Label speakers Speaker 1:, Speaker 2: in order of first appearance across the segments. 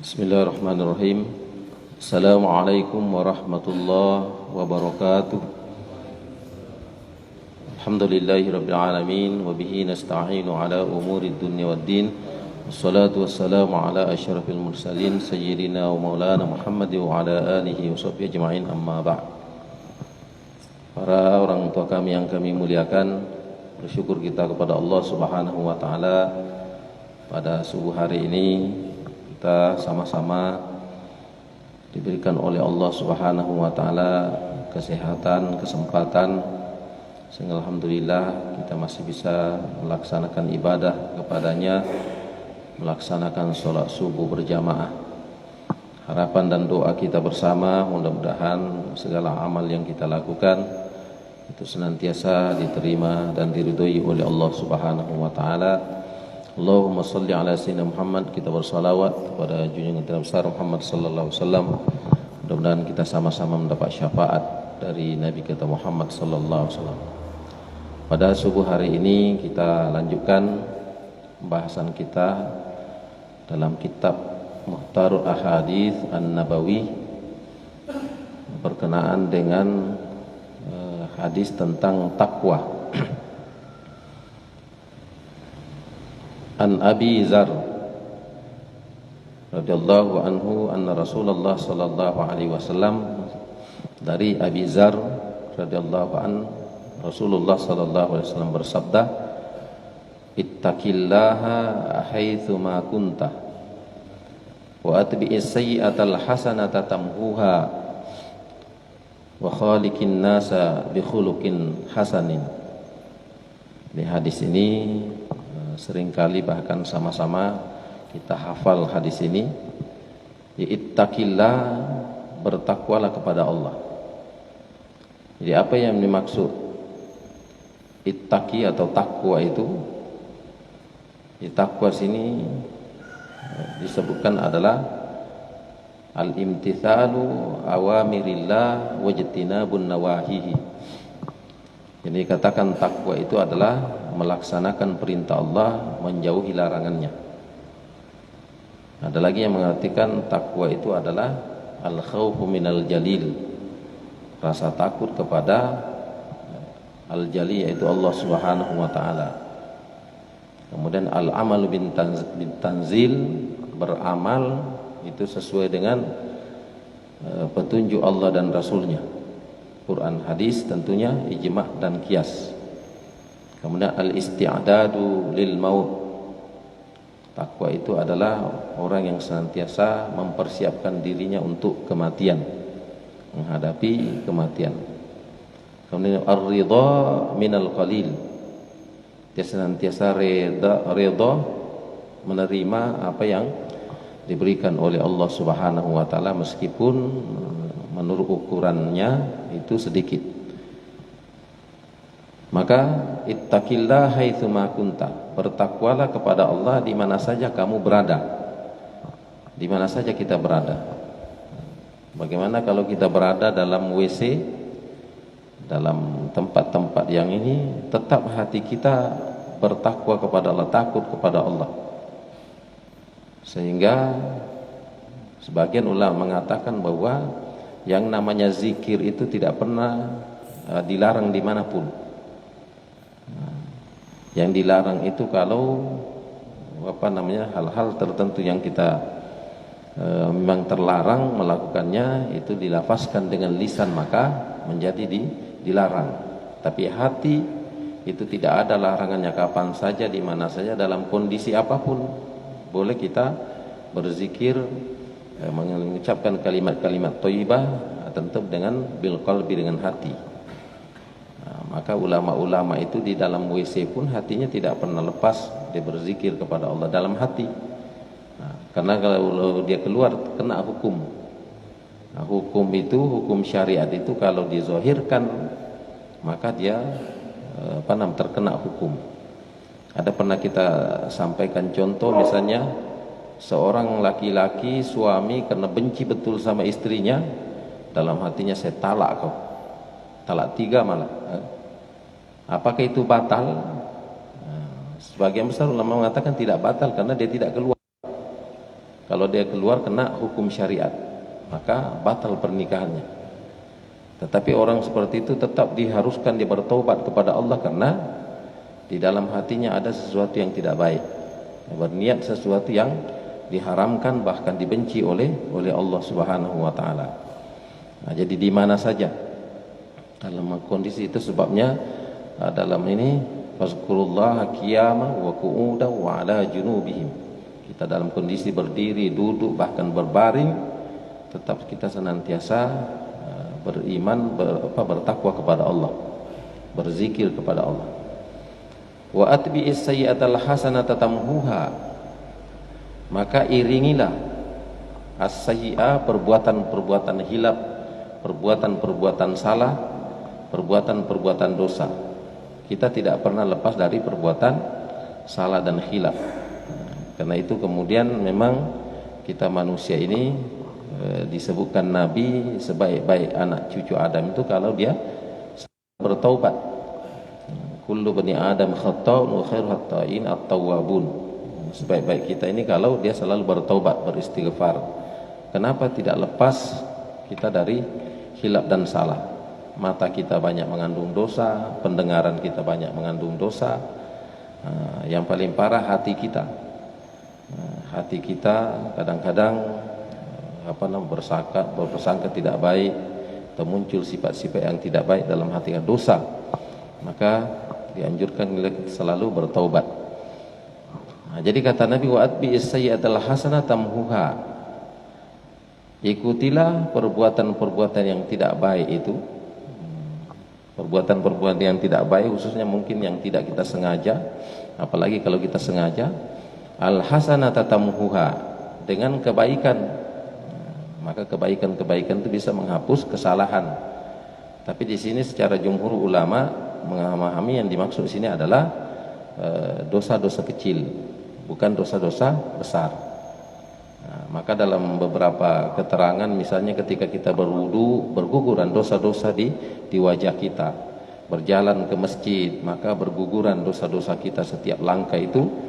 Speaker 1: Bismillahirrahmanirrahim. Assalamualaikum warahmatullahi wabarakatuh. Alhamdulillahirabbil alamin wa bihi nasta'inu ala umuri dunya waddin. Wassalatu wassalamu ala asyrafil mursalin sayyidina wa maulana Muhammad wa ala alihi wa sahbihi ajma'in, amma ba'd. Para orang tua kami yang kami muliakan, bersyukur kita kepada Allah Subhanahu wa taala pada subuh hari ini kita sama-sama diberikan oleh Allah Subhanahu wa taala kesehatan, kesempatan, sehingga alhamdulillah kita masih bisa melaksanakan ibadah kepadanya, melaksanakan sholat subuh berjamaah. Harapan dan doa kita bersama, mudah-mudahan segala amal yang kita lakukan itu senantiasa diterima dan diridhoi oleh Allah Subhanahu wa taala. Allahumma salli ala sayyidina Muhammad. Kita bersalawat kepada junjungan kita besar Muhammad sallallahu alaihi wasallam. Mudah-mudahan kita sama-sama mendapat syafaat dari Nabi kita Muhammad sallallahu alaihi wasallam. Pada subuh hari ini kita lanjutkan pembahasan kita dalam kitab Mukhtarul Ahadits An-Nabawi berkenaan dengan hadis tentang takwa. An Abi Dzar radhiyallahu anhu anna Rasulullah sallallahu alaihi wasallam, dari Abi Dzar radhiyallahu an, Rasulullah sallallahu alaihi wasallam bersabda, ittaqillaha haitsu ma kunta wa atbi'is sayyi'atal hasanata tamhuha wa khaliqin nasa bi khuluqin hasanin. Di hadis ini seringkali bahkan sama-sama kita hafal hadis ini. Ittaqillah, bertakwalah kepada Allah. Jadi apa yang dimaksud ittaqi atau takwa itu? Di takwa sini disebutkan adalah al-imtithalu awamirillah wajtinabun nawahihi. Jadi katakan takwa itu adalah melaksanakan perintah Allah, menjauhi larangannya. Ada lagi yang mengartikan takwa itu adalah al-khawfu minal jalil, rasa takut kepada al-jali, yaitu Allah Subhanahu wa taala. Kemudian al-amal bin tanzil, beramal itu sesuai dengan petunjuk Allah dan Rasulnya, Quran, hadis, tentunya ijma' dan qiyas. Kemudian al-isti'dadu lil maut, takwa itu adalah orang yang senantiasa mempersiapkan dirinya untuk kematian, menghadapi kematian. Kemudian ar-ridha minal qalil, dia senantiasa redha menerima apa yang diberikan oleh Allah Subhanahu wa taala, meskipun menurut ukurannya itu sedikit. Maka ittaqillah haitsu ma kunta, bertakwalah kepada Allah di mana saja kamu berada. Di mana saja kita berada. Bagaimana kalau kita berada dalam WC, dalam tempat-tempat yang ini, tetap hati kita bertakwa kepada Allah, takut kepada Allah. Sehingga sebagian ulama mengatakan bahwa yang namanya zikir itu tidak pernah dilarang dimanapun. Yang dilarang itu kalau hal-hal tertentu yang kita memang terlarang melakukannya, itu dilafazkan dengan lisan, maka menjadi dilarang. Tapi hati itu tidak ada larangannya, kapan saja, di mana saja, dalam kondisi apapun boleh kita berzikir, mengucapkan kalimat-kalimat thayyibah, tentu dengan bil qalbi, dengan hati. Maka ulama-ulama itu di dalam WC pun hatinya tidak pernah lepas dia berzikir kepada Allah dalam hati. Karena kalau dia keluar kena hukum. Hukum itu, hukum syariat itu kalau dizahirkan maka dia terkena hukum. Ada pernah kita sampaikan contoh, misalnya seorang laki-laki, suami, karena benci betul sama istrinya, dalam hatinya, saya talak kau, talak 3 malah. Apakah itu batal? Sebagian besar ulama mengatakan tidak batal, karena dia tidak keluar. Kalau dia keluar kena hukum syariat, maka batal pernikahannya. Tetapi orang seperti itu tetap diharuskan dia bertaubat kepada Allah karena di dalam hatinya ada sesuatu yang tidak baik, berniat sesuatu yang diharamkan bahkan dibenci oleh Allah Subhanahu wa taala. Nah, jadi di mana saja dalam kondisi itu, sebabnya dalam ini fazkurullaha qiyaman wa qu'udan wa ala junubihim. Kita dalam kondisi berdiri, duduk, bahkan berbaring, tetap kita senantiasa beriman, bertakwa kepada Allah, berzikir kepada Allah. Wa atbi'is sayyi'atal hasanata tamhuha, maka iringilah as-sayyi'ah, perbuatan-perbuatan hilaf, perbuatan-perbuatan salah, perbuatan-perbuatan dosa. Kita tidak pernah lepas dari perbuatan salah dan hilaf. Karena itu kemudian memang kita manusia ini disebutkan Nabi sebaik-baik anak cucu Adam itu kalau dia bertaubat. Kullu bani Adam khata'un wa khairu khata'in at-tawwabun. Sebaik-baik kita ini kalau dia selalu bertaubat, beristighfar. Kenapa tidak lepas kita dari hilaf dan salah? Mata kita banyak mengandung dosa, pendengaran kita banyak mengandung dosa. Yang paling parah hati kita. Hati kita kadang-kadang berprasangka tidak baik, atau muncul sifat-sifat yang tidak baik dalam hati, dosa. Maka dianjurkan selalu bertaubat. Jadi kata Nabi, wa atbi'is sayyi'atal hasanah tamhuha, ikutilah perbuatan-perbuatan yang tidak baik itu, perbuatan-perbuatan yang tidak baik, khususnya mungkin yang tidak kita sengaja, apalagi kalau kita sengaja. Al hasanata tamhuha, dengan kebaikan, maka kebaikan-kebaikan itu bisa menghapus kesalahan. Tapi di sini secara jumhur ulama memahami yang dimaksud di sini adalah dosa-dosa kecil, bukan dosa-dosa besar. Maka dalam beberapa keterangan, misalnya ketika kita berwudu, berguguran dosa-dosa di wajah kita. Berjalan ke masjid, maka berguguran dosa-dosa kita, setiap langkah itu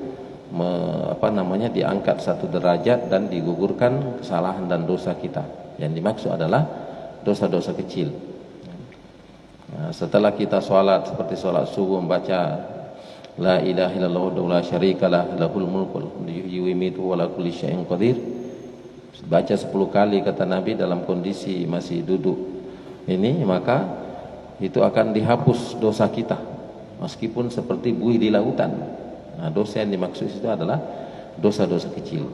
Speaker 1: diangkat satu derajat dan digugurkan kesalahan dan dosa kita. Yang dimaksud adalah dosa-dosa kecil. Setelah kita sholat, seperti sholat subuh, membaca la ilaha illallah wa la syarikalah lahul mulku wa yuhyi wa yumiitu wa ala kulli syai'in qadir, baca 10 kali kata Nabi dalam kondisi masih duduk ini, maka itu akan dihapus dosa kita meskipun seperti buih di lautan. Dosa yang dimaksud itu adalah dosa-dosa kecil.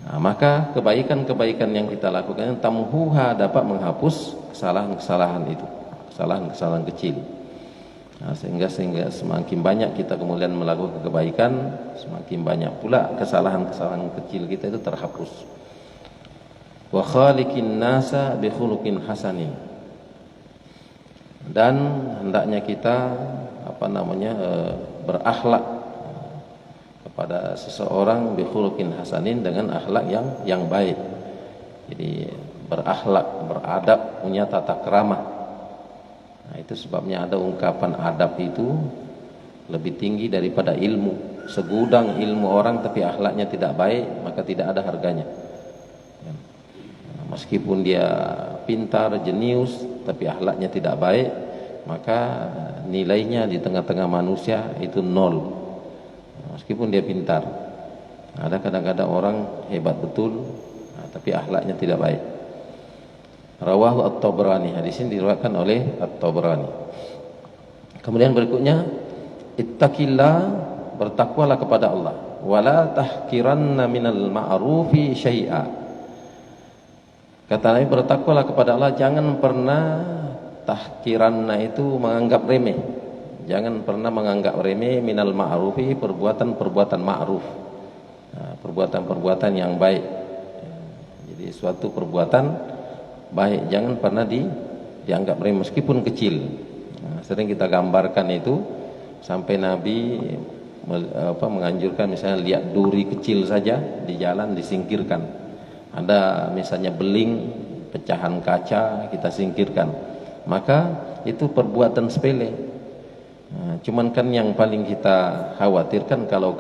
Speaker 1: Maka kebaikan-kebaikan yang kita lakukan tamhuha, dapat menghapus kesalahan-kesalahan itu, kesalahan-kesalahan kecil. Sehingga semakin banyak kita kemudian melakukan kebaikan, semakin banyak pula kesalahan-kesalahan kecil kita itu terhapus. Wa khaliqin nasa bi khuluqin hasanin, dan hendaknya kita berakhlak kepada seseorang bi khuluqin hasanin, dengan akhlak yang baik. Jadi berakhlak, beradab, punya tata krama. Itu sebabnya ada ungkapan adab itu lebih tinggi daripada ilmu. Segudang ilmu orang tapi akhlaknya tidak baik, maka tidak ada harganya. Meskipun dia pintar, jenius, tapi akhlaknya tidak baik, maka nilainya di tengah-tengah manusia itu nol. Meskipun dia pintar, ada kadang-kadang orang hebat betul, tapi akhlaknya tidak baik. Rawahu At-Tabrani, hadis ini diriwayatkan oleh At-Tabrani. Kemudian berikutnya, ittaqillah, bertakwalah kepada Allah, wala tahkiranna minal ma'rufi syai'a. Kata Nabi, bertakwalah kepada Allah, jangan pernah tahkiranna itu menganggap remeh. Jangan pernah menganggap remeh minal ma'rufi, perbuatan-perbuatan ma'ruf. Perbuatan-perbuatan yang baik. Jadi suatu perbuatan baik jangan pernah dianggap remeh meskipun kecil. Sering kita gambarkan itu, sampai Nabi menganjurkan misalnya lihat duri kecil saja di jalan disingkirkan. Ada misalnya beling, pecahan kaca, kita singkirkan. Maka itu perbuatan sepele. Cuman kan yang paling kita khawatirkan kalau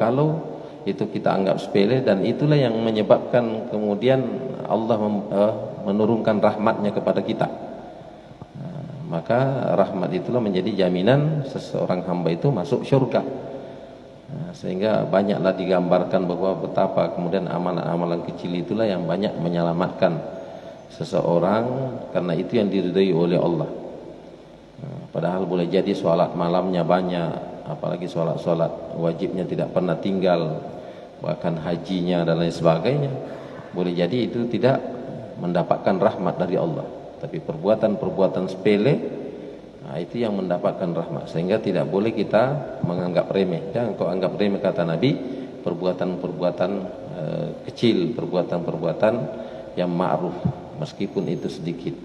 Speaker 1: itu kita anggap sepele, dan itulah yang menyebabkan kemudian Allah menurunkan rahmatnya kepada kita. Maka rahmat itulah menjadi jaminan seseorang hamba itu masuk syurga. Sehingga banyaklah digambarkan bahwa betapa kemudian amalan-amalan kecil itulah yang banyak menyelamatkan seseorang, karena itu yang diridhai oleh Allah. Padahal boleh jadi sholat malamnya banyak, apalagi sholat wajibnya tidak pernah tinggal, bahkan hajinya dan lain sebagainya, boleh jadi itu tidak mendapatkan rahmat dari Allah. Tapi perbuatan-perbuatan sepele, itu yang mendapatkan rahmat. Sehingga tidak boleh kita menganggap remeh. Jangan kau anggap remeh, kata Nabi, perbuatan-perbuatan kecil, perbuatan-perbuatan yang ma'ruf, meskipun itu sedikit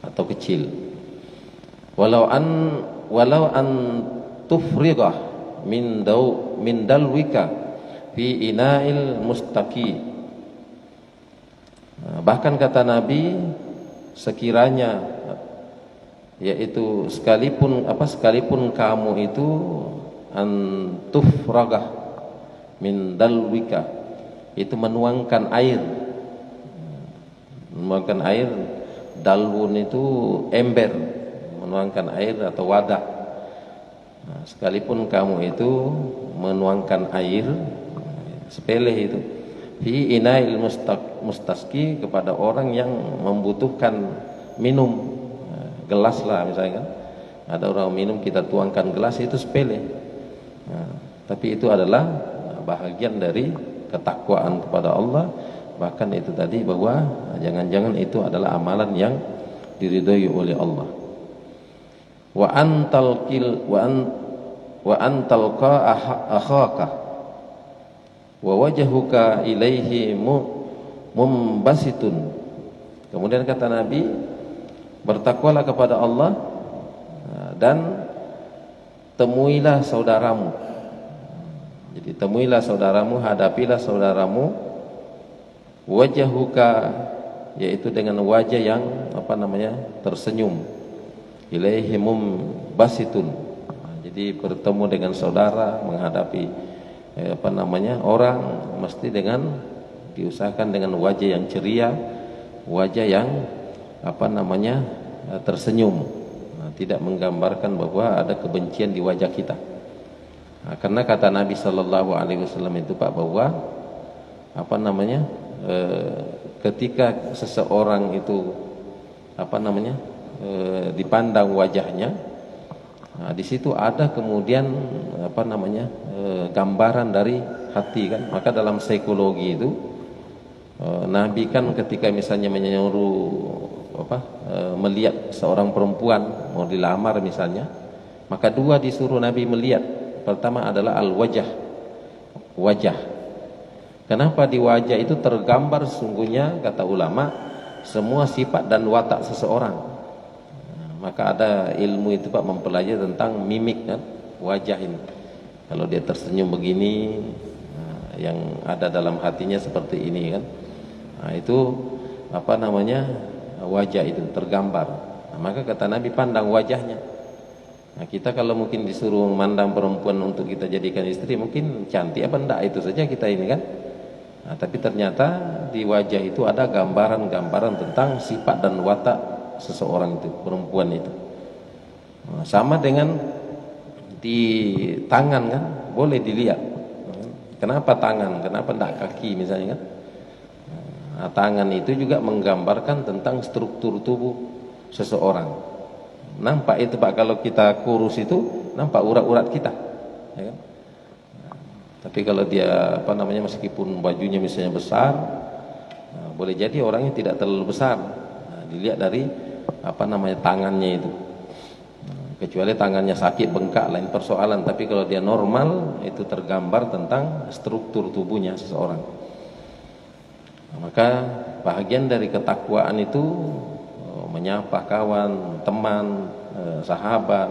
Speaker 1: atau kecil. Walau an tufridah min dalwika fi ina'il mustaqi. Bahkan kata Nabi, sekiranya, yaitu sekalipun kamu itu antufragah min dalwika, itu menuangkan air, dalwun itu ember, menuangkan air atau wadah. Sekalipun kamu itu menuangkan air, sepele itu, fi inail mustasqi, kepada orang yang membutuhkan minum, gelas lah misalnya kan, ada orang minum kita tuangkan gelas, itu sepele. Tapi itu adalah bahagian dari ketakwaan kepada Allah. Bahkan itu tadi bahwa jangan-jangan itu adalah amalan yang diridhai oleh Allah. Wa antalqa akhaka wa wajhuka ilaihi mumbasitun. Kemudian kata Nabi, bertakwalah kepada Allah dan temuilah saudaramu. Jadi temuilah saudaramu, hadapilah saudaramu, wajhuka, yaitu dengan wajah yang tersenyum, ilaihi mumbasitun. Jadi bertemu dengan saudara, menghadapi orang, mesti dengan diusahakan dengan wajah yang ceria, wajah yang tersenyum, tidak menggambarkan bahwa ada kebencian di wajah kita. Karena kata Nabi Shallallahu Alaihi Wasallam itu Pak, bahwa ketika seseorang itu dipandang wajahnya, di situ ada kemudian gambaran dari hati kan. Maka dalam psikologi itu Nabi kan ketika misalnya menyuruh melihat seorang perempuan mau dilamar misalnya, maka dua disuruh Nabi melihat. Pertama adalah wajah. Kenapa di wajah itu tergambar sungguhnya, kata ulama, semua sifat dan watak seseorang. Maka ada ilmu itu Pak, mempelajari tentang mimik kan, wajah ini. Kalau dia tersenyum begini, yang ada dalam hatinya seperti ini kan. Itu wajah itu tergambar. Maka kata Nabi, pandang wajahnya. Kita kalau mungkin disuruh memandang perempuan untuk kita jadikan istri, mungkin cantik apa enggak, itu saja kita ini kan. Tapi ternyata di wajah itu ada gambaran-gambaran tentang sifat dan watak seseorang itu, perempuan itu. Sama dengan di tangan kan, boleh dilihat. Kenapa tangan, kenapa enggak kaki misalnya kan. Tangan itu juga menggambarkan tentang struktur tubuh seseorang. Nampak itu Pak, kalau kita kurus itu nampak urat-urat kita, ya kan? Tapi kalau dia meskipun bajunya misalnya besar, boleh jadi orangnya tidak terlalu besar. Dilihat dari tangannya itu. Kecuali tangannya sakit bengkak, lain persoalan. Tapi kalau dia normal, itu tergambar tentang struktur tubuhnya seseorang. Maka bahagian dari ketakwaan itu menyapa kawan, teman, sahabat,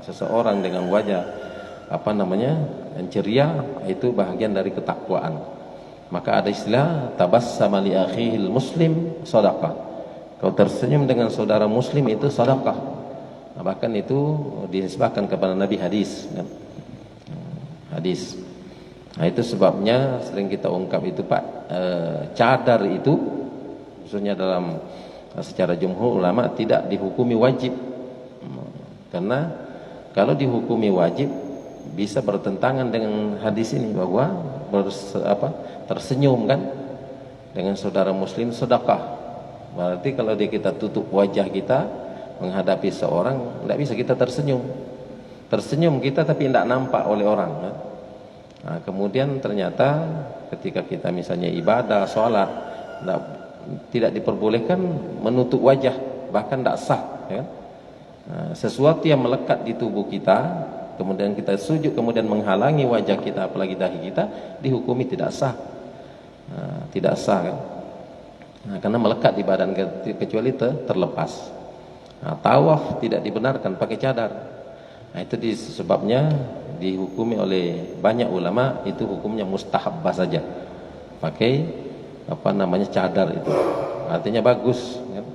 Speaker 1: seseorang dengan wajah yang ceria, itu bahagian dari ketakwaan. Maka ada istilah tabassama li akhihil muslim shadaqah. Kau tersenyum dengan saudara muslim itu sedekah. Bahkan itu dinisbahkan kepada Nabi, hadis kan? Hadis. Nah, itu sebabnya sering kita ungkap itu Pak, cadar itu khususnya dalam secara jumhur ulama tidak dihukumi wajib. Karena kalau dihukumi wajib bisa bertentangan dengan hadis ini bahwa tersenyum kan dengan saudara muslim sedekah. Berarti kalau kita tutup wajah kita menghadapi seorang, tidak bisa kita tersenyum. Tersenyum kita tapi tidak nampak oleh orang kan? Nah, kemudian ternyata ketika kita misalnya ibadah, sholat, tidak diperbolehkan menutup wajah, bahkan tidak sah ya? Nah, sesuatu yang melekat di tubuh kita kemudian kita sujud kemudian menghalangi wajah kita apalagi dahi kita, dihukumi tidak sah. Nah, tidak sah kan? Nah, karena melekat di badan kecuali terlepas. Nah, tawaf tidak dibenarkan pakai cadar. Nah, itu sebabnya dihukumi oleh banyak ulama itu hukumnya mustahabbah saja. Pakai cadar itu. Artinya bagus kan?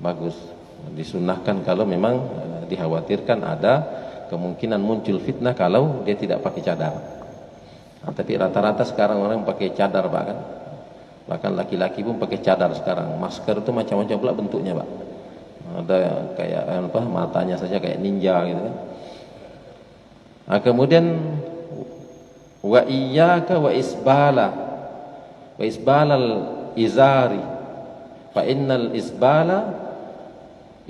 Speaker 1: Bagus. Disunahkan kalau memang dikhawatirkan ada kemungkinan muncul fitnah kalau dia tidak pakai cadar. Nah, tapi rata-rata sekarang orang pakai cadar Pak kan. Bahkan laki-laki pun pakai cadar sekarang. Masker itu macam-macam pula bentuknya Pak. Ada kayak matanya saja kayak ninja gitu kan. Nah, kemudian wa iyyaka wa isbalal izari fa innal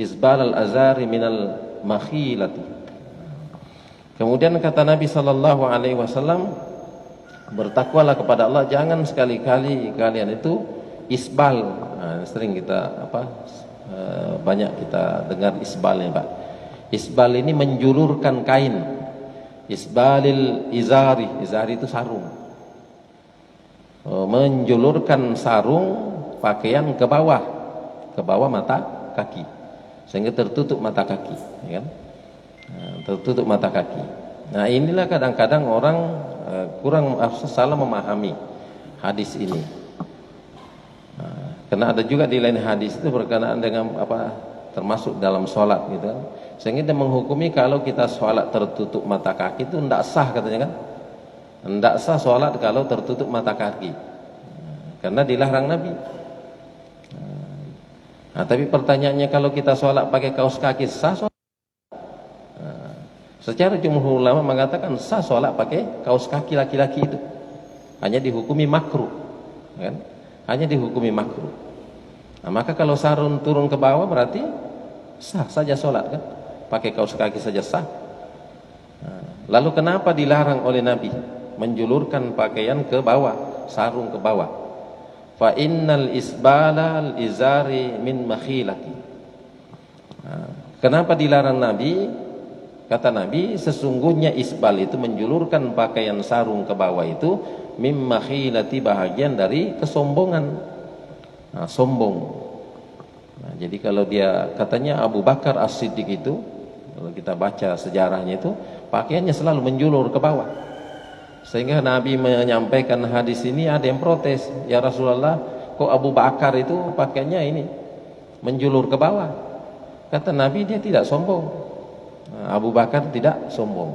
Speaker 1: isbalal azari minal makhilati. Kemudian kata Nabi sallallahu alaihi wasallam, bertakwalah kepada Allah, jangan sekali-kali kalian itu isbal. Nah, sering kita banyak kita dengar isbalnya Pak. Isbal ini menjulurkan kain. Isbalil izari itu sarung. Menjulurkan sarung pakaian ke bawah mata kaki, sehingga tertutup mata kaki, ya kan? Tertutup mata kaki. Nah, inilah kadang-kadang orang kurang salah memahami hadis ini. Karena ada juga di lain hadis itu berkenaan dengan termasuk dalam sholat gitu kan. Sehingga dia menghukumi kalau kita sholat tertutup mata kaki itu tidak sah katanya kan. Tidak sah sholat kalau tertutup mata kaki. Karena dilarang Nabi. Nah, tapi pertanyaannya kalau kita sholat pakai kaos kaki sah sholat? Secara jumhur ulama mengatakan sah sholat pakai kaos kaki laki-laki itu. Hanya dihukumi makruh kan? Hanya dihukumi makruh. Nah, maka kalau sarung turun ke bawah berarti sah saja sholat kan? Pakai kaos kaki saja sah. Nah, lalu kenapa dilarang oleh Nabi menjulurkan pakaian ke bawah, sarung ke bawah? Fa innal isbalal izari min makhilati. Nah, kenapa dilarang Nabi? Kata Nabi, sesungguhnya isbal itu menjulurkan pakaian sarung ke bawah itu min makhilati, bahagian dari kesombongan. Nah, sombong. Nah, jadi kalau dia katanya Abu Bakar As-Siddiq itu, kalau kita baca sejarahnya itu, pakaiannya selalu menjulur ke bawah. Sehingga Nabi menyampaikan hadis ini, ada yang protes, ya Rasulullah, kok Abu Bakar itu pakaiannya ini menjulur ke bawah? Kata Nabi, dia tidak sombong. Nah, Abu Bakar tidak sombong.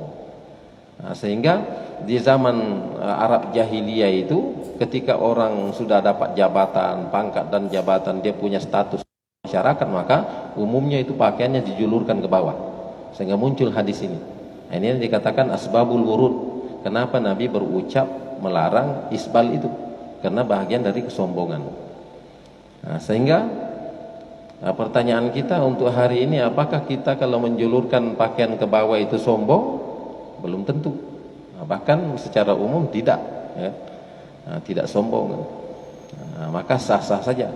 Speaker 1: Nah, sehingga di zaman Arab jahiliyah itu, ketika orang sudah dapat jabatan, pangkat dan jabatan, dia punya status masyarakat, maka umumnya itu pakaiannya dijulurkan ke bawah. Sehingga muncul hadis ini. Nah, ini yang dikatakan asbabul wurud. Kenapa Nabi berucap melarang isbal itu? Karena bahagian dari kesombongan. Nah, sehingga pertanyaan kita untuk hari ini, apakah kita kalau menjulurkan pakaian ke bawah itu sombong? Belum tentu. Nah, bahkan secara umum tidak, ya. Nah, tidak sombong. Nah, maka sah-sah saja.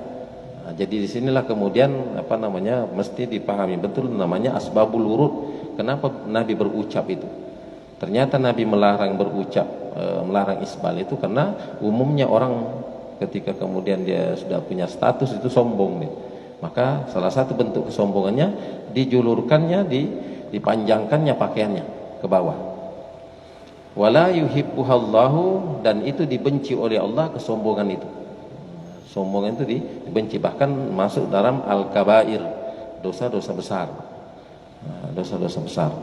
Speaker 1: Nah, jadi disinilah kemudian mesti dipahami betul namanya asbabul wurud. Kenapa Nabi berucap itu? Ternyata Nabi melarang melarang isbal itu karena umumnya orang ketika kemudian dia sudah punya status itu sombong nih. Maka salah satu bentuk kesombongannya dijulurkannya, dipanjangkannya pakaiannya ke bawah. Wala yuhibbuhallahu, dan itu dibenci oleh Allah kesombongan itu. Sombongan itu dibenci, bahkan masuk dalam al-kabair, dosa-dosa besar. Dosa-dosa besar.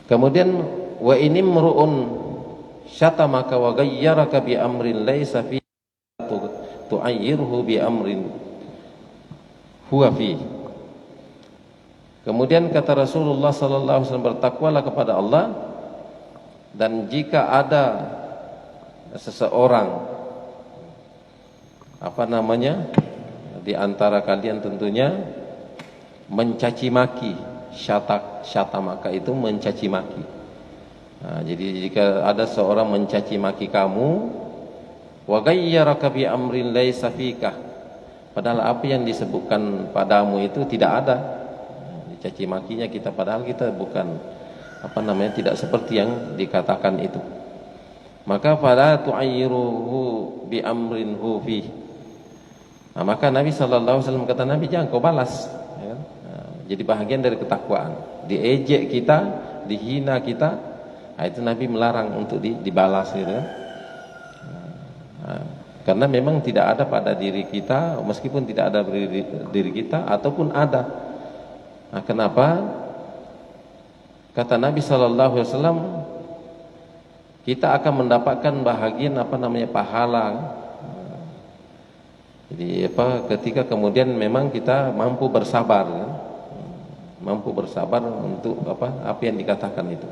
Speaker 1: Kemudian wa inimru'un syatamaka wa ghayyaraka bi amrin laisa fi tu'ayyirhu bi amrin huwa fi. Kemudian kata Rasulullah sallallahu alaihi wasallam, bertakwalah kepada Allah, dan jika ada seseorang di antara kalian tentunya mencaci maki, syatamaka itu mencaci maki. Nah, jadi jika ada seorang mencaci maki kamu, wa ghayyaraka bi amrin laisa fika, padahal apa yang disebutkan padamu itu tidak ada. Dicaci makinya kita, padahal kita bukan tidak seperti yang dikatakan itu. Maka fala tu'ayyiruhu bi amrin hu fi. Nah, maka Nabi sallallahu alaihi wasallam, kata Nabi, jangan kau balas, ya kan? Nah, jadi bahagian dari ketakwaan. Diejek kita, dihina kita, nah, itu Nabi melarang untuk dibalas, gitu kan? Nah, karena memang tidak ada pada diri kita, meskipun tidak ada diri kita ataupun ada. Nah, kenapa? Kata Nabi sallallahu alaihi wasallam, kita akan mendapatkan bahagian pahala. Jadi ketika kemudian memang kita mampu bersabar, kan? Mampu bersabar untuk apa yang dikatakan itu.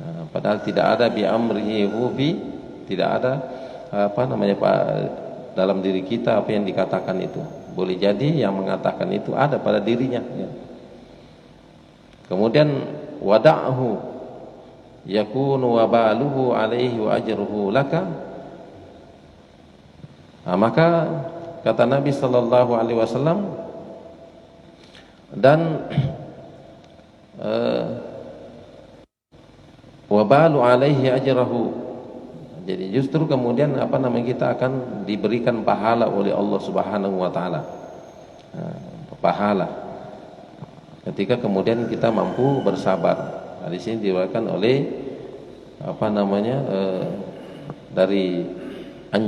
Speaker 1: Nah, padahal tidak ada bi amrihi hufi, tidak ada dalam diri kita apa yang dikatakan itu. Boleh jadi yang mengatakan itu ada pada dirinya, ya. Kemudian wada'hu yakunu wabaluhu alaihi wa ajruhu laka. Nah, maka kata Nabi sallallahu alaihi wasallam, dan wabalu alaihi ajruhu. Jadi justru kemudian kita akan diberikan pahala oleh Allah Subhanahu wa taala. Pahala ketika kemudian kita mampu bersabar. Nah, di sini diriwayatkan oleh dari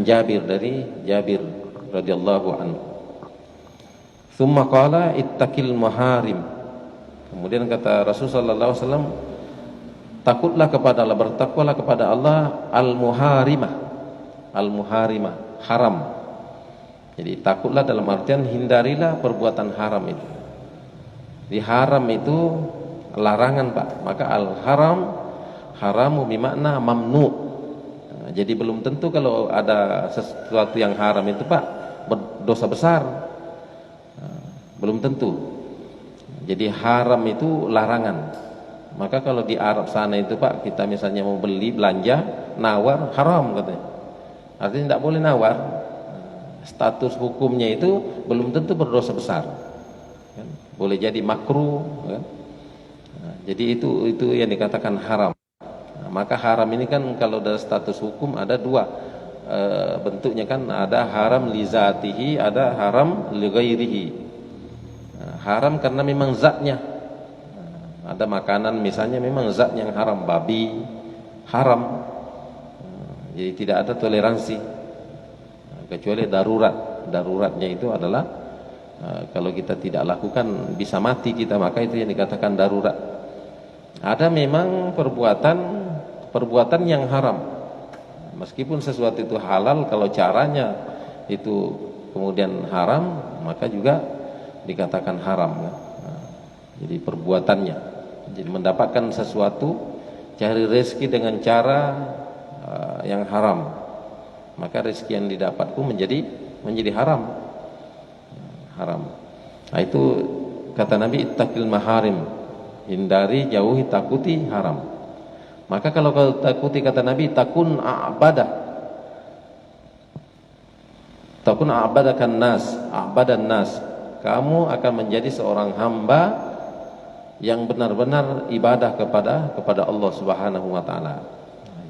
Speaker 1: Jabir, dari Jabir radhiyallahu anhu. Tsumma qala ittaqil maharim. Kemudian kata Rasulullah sallallahu alaihi wasallam, takutlah kepada Allah, bertakwalah kepada Allah al-muharimah. Al-muharimah, haram. Jadi takutlah dalam artian hindarilah perbuatan haram itu. Di haram itu larangan, Pak. Maka al-haram, haramu bermakna mamnu. Nah, jadi belum tentu kalau ada sesuatu yang haram itu, Pak, berdosa besar. Nah, belum tentu. Jadi haram itu larangan. Maka kalau di Arab sana itu, Pak, kita misalnya mau beli, belanja, nawar, haram katanya. Artinya tidak boleh nawar. Status hukumnya itu belum tentu berdosa besar. Kan? Boleh jadi makruh, kan? Nah, jadi itu yang dikatakan haram. Nah, maka haram ini kan kalau dari status hukum ada dua bentuknya, kan ada haram li zatihi, ada haram li ghairihi. Nah, haram karena memang zatnya. Nah, ada makanan misalnya memang zat yang haram, babi haram. Nah, jadi tidak ada toleransi. Nah, kecuali daruratnya itu adalah kalau kita tidak lakukan bisa mati kita, maka itu yang dikatakan darurat. Ada memang perbuatan yang haram, meskipun sesuatu itu halal, kalau caranya itu kemudian haram, maka juga dikatakan haram, kan? Nah, jadi perbuatannya, jadi mendapatkan sesuatu, cari rezeki dengan cara yang haram, maka rezeki yang didapat pun menjadi haram. Nah, itu kata Nabi, ittaqil maharim, hindari, jauhi, takuti haram. Maka kalau kau takuti, kata Nabi, takun a'badakan nas, kamu akan menjadi seorang hamba yang benar-benar ibadah kepada Allah Subhanahu wa taala.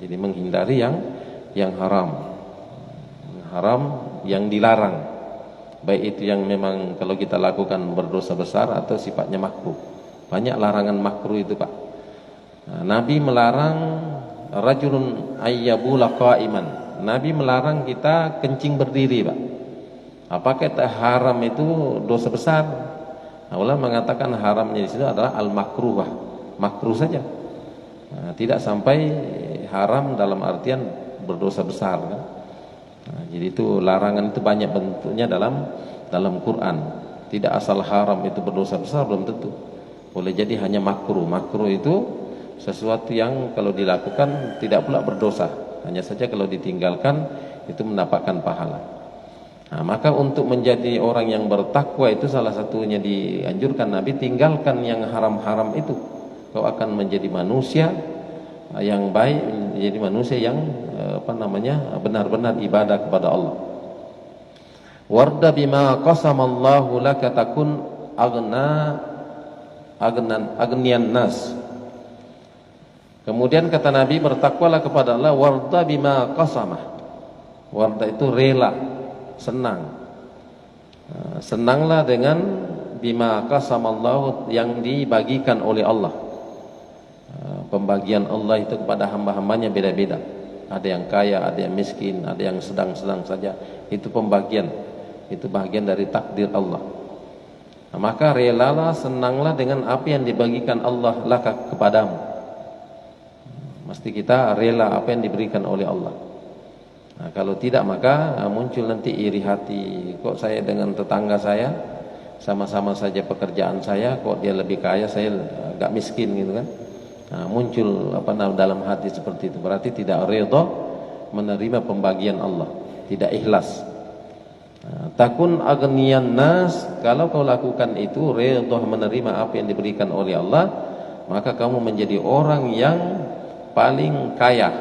Speaker 1: Jadi menghindari yang haram yang dilarang, baik itu yang memang kalau kita lakukan berdosa besar atau sifatnya makruh. Banyak larangan makruh itu, Pak. Nah, Nabi melarang rajulun ayyabula qa'iman. Nabi melarang kita kencing berdiri, Pak. Apakah haram itu dosa besar? Nah, ulama mengatakan haramnya di situ adalah al-makruh, makruh saja. Nah, tidak sampai haram dalam artian berdosa besar kan? Nah, jadi itu larangan itu banyak bentuknya dalam Quran. Tidak asal haram itu berdosa besar, belum tentu. Boleh jadi hanya makruh. Makruh itu sesuatu yang kalau dilakukan tidak pula berdosa, hanya saja kalau ditinggalkan itu mendapatkan pahala. Nah, maka untuk menjadi orang yang bertakwa itu salah satunya dianjurkan Nabi, tinggalkan yang haram-haram itu. Kau akan menjadi manusia yang baik, menjadi manusia yang benar-benar ibadah kepada Allah. Warda bima qasamallahu laka takun agnian nas. Kemudian kata Nabi, bertakwalah kepada Allah, warda bima qasamah. Warda itu rela, senang. Senanglah dengan bima qasamallahu, yang dibagikan oleh Allah. Pembagian Allah itu kepada hamba-hambanya beda-beda. Ada yang kaya, ada yang miskin, ada yang sedang-sedang saja. Itu pembagian. Itu bagian dari takdir Allah. Nah, maka relalah, senanglah dengan apa yang dibagikan Allah laka kepadamu. Mesti kita rela apa yang diberikan oleh Allah. Nah, kalau tidak maka muncul nanti iri hati. Kok saya dengan tetangga saya sama-sama saja pekerjaan saya, kok dia lebih kaya, saya agak miskin gitu kan. Nah, muncul dalam hati seperti itu, berarti tidak ridha menerima pembagian Allah, tidak ikhlas. Nah, takun agniyan nas, kalau kau lakukan itu ridha menerima apa yang diberikan oleh Allah, maka kamu menjadi orang yang paling kaya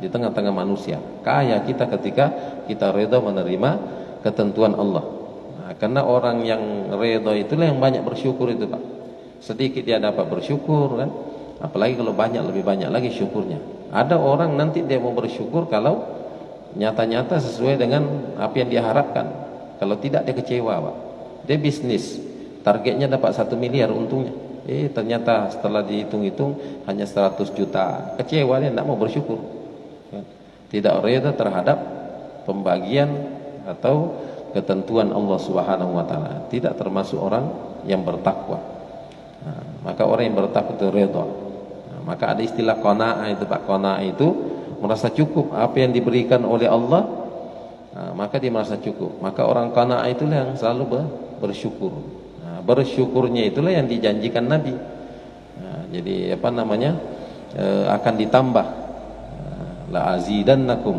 Speaker 1: di tengah-tengah manusia. Kaya kita ketika kita ridha menerima ketentuan Allah. Nah, karena orang yang ridha itulah yang banyak bersyukur itu, Pak. Sedikit dia dapat bersyukur kan. Apalagi kalau banyak, lebih banyak lagi syukurnya. Ada orang nanti dia mau bersyukur kalau nyata-nyata sesuai dengan apa yang dia harapkan. Kalau tidak dia kecewa, Pak. Dia bisnis, targetnya dapat 1 miliar untungnya. Ternyata setelah dihitung-hitung hanya 100 juta. Kecewa, dia tidak mau bersyukur. Tidak reda terhadap pembagian atau ketentuan Allah Subhanahu wa taala. Tidak termasuk orang yang bertakwa. Nah, maka orang yang bertakwa itu reda. Maka ada istilah qanaah itu, Pak. Qanaah itu merasa cukup apa yang diberikan oleh Allah, maka dia merasa cukup. Maka orang qanaah itulah yang selalu bersyukur. Bersyukurnya itulah yang dijanjikan Nabi. Jadi akan ditambah. La azidannakum,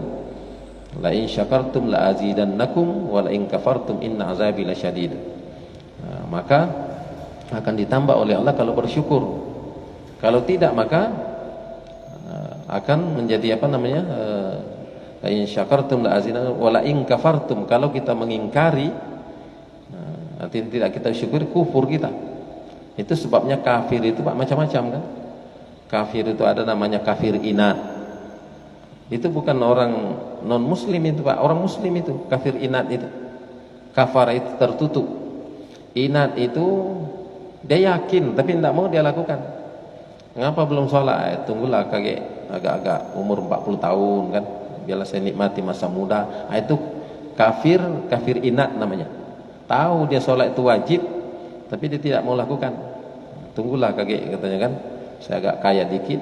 Speaker 1: la in syakartum la azidannakum, wa la in kafartum inna azabi lasyadid. Maka akan ditambah oleh Allah kalau bersyukur. Kalau tidak maka akan menjadi la in syakartum la azidannakum wa la in kafartum, kalau kita mengingkari, nanti tidak kita syukur, kufur kita. Itu sebabnya kafir itu, Pak, macam-macam kan. Kafir itu ada namanya kafir inat. Itu bukan orang non muslim itu, Pak. Orang muslim itu kafir inat itu. Kafar itu tertutup. Inat itu dia yakin tapi tidak mau dia lakukan. Mengapa belum sholat? Tunggulah agak-agak umur 40 tahun kan. Biarlah saya nikmati masa muda. Itu kafir inat namanya. Tahu dia sholat itu wajib, tapi dia tidak mau lakukan. Tunggulah katanya kan. Saya agak kaya dikit.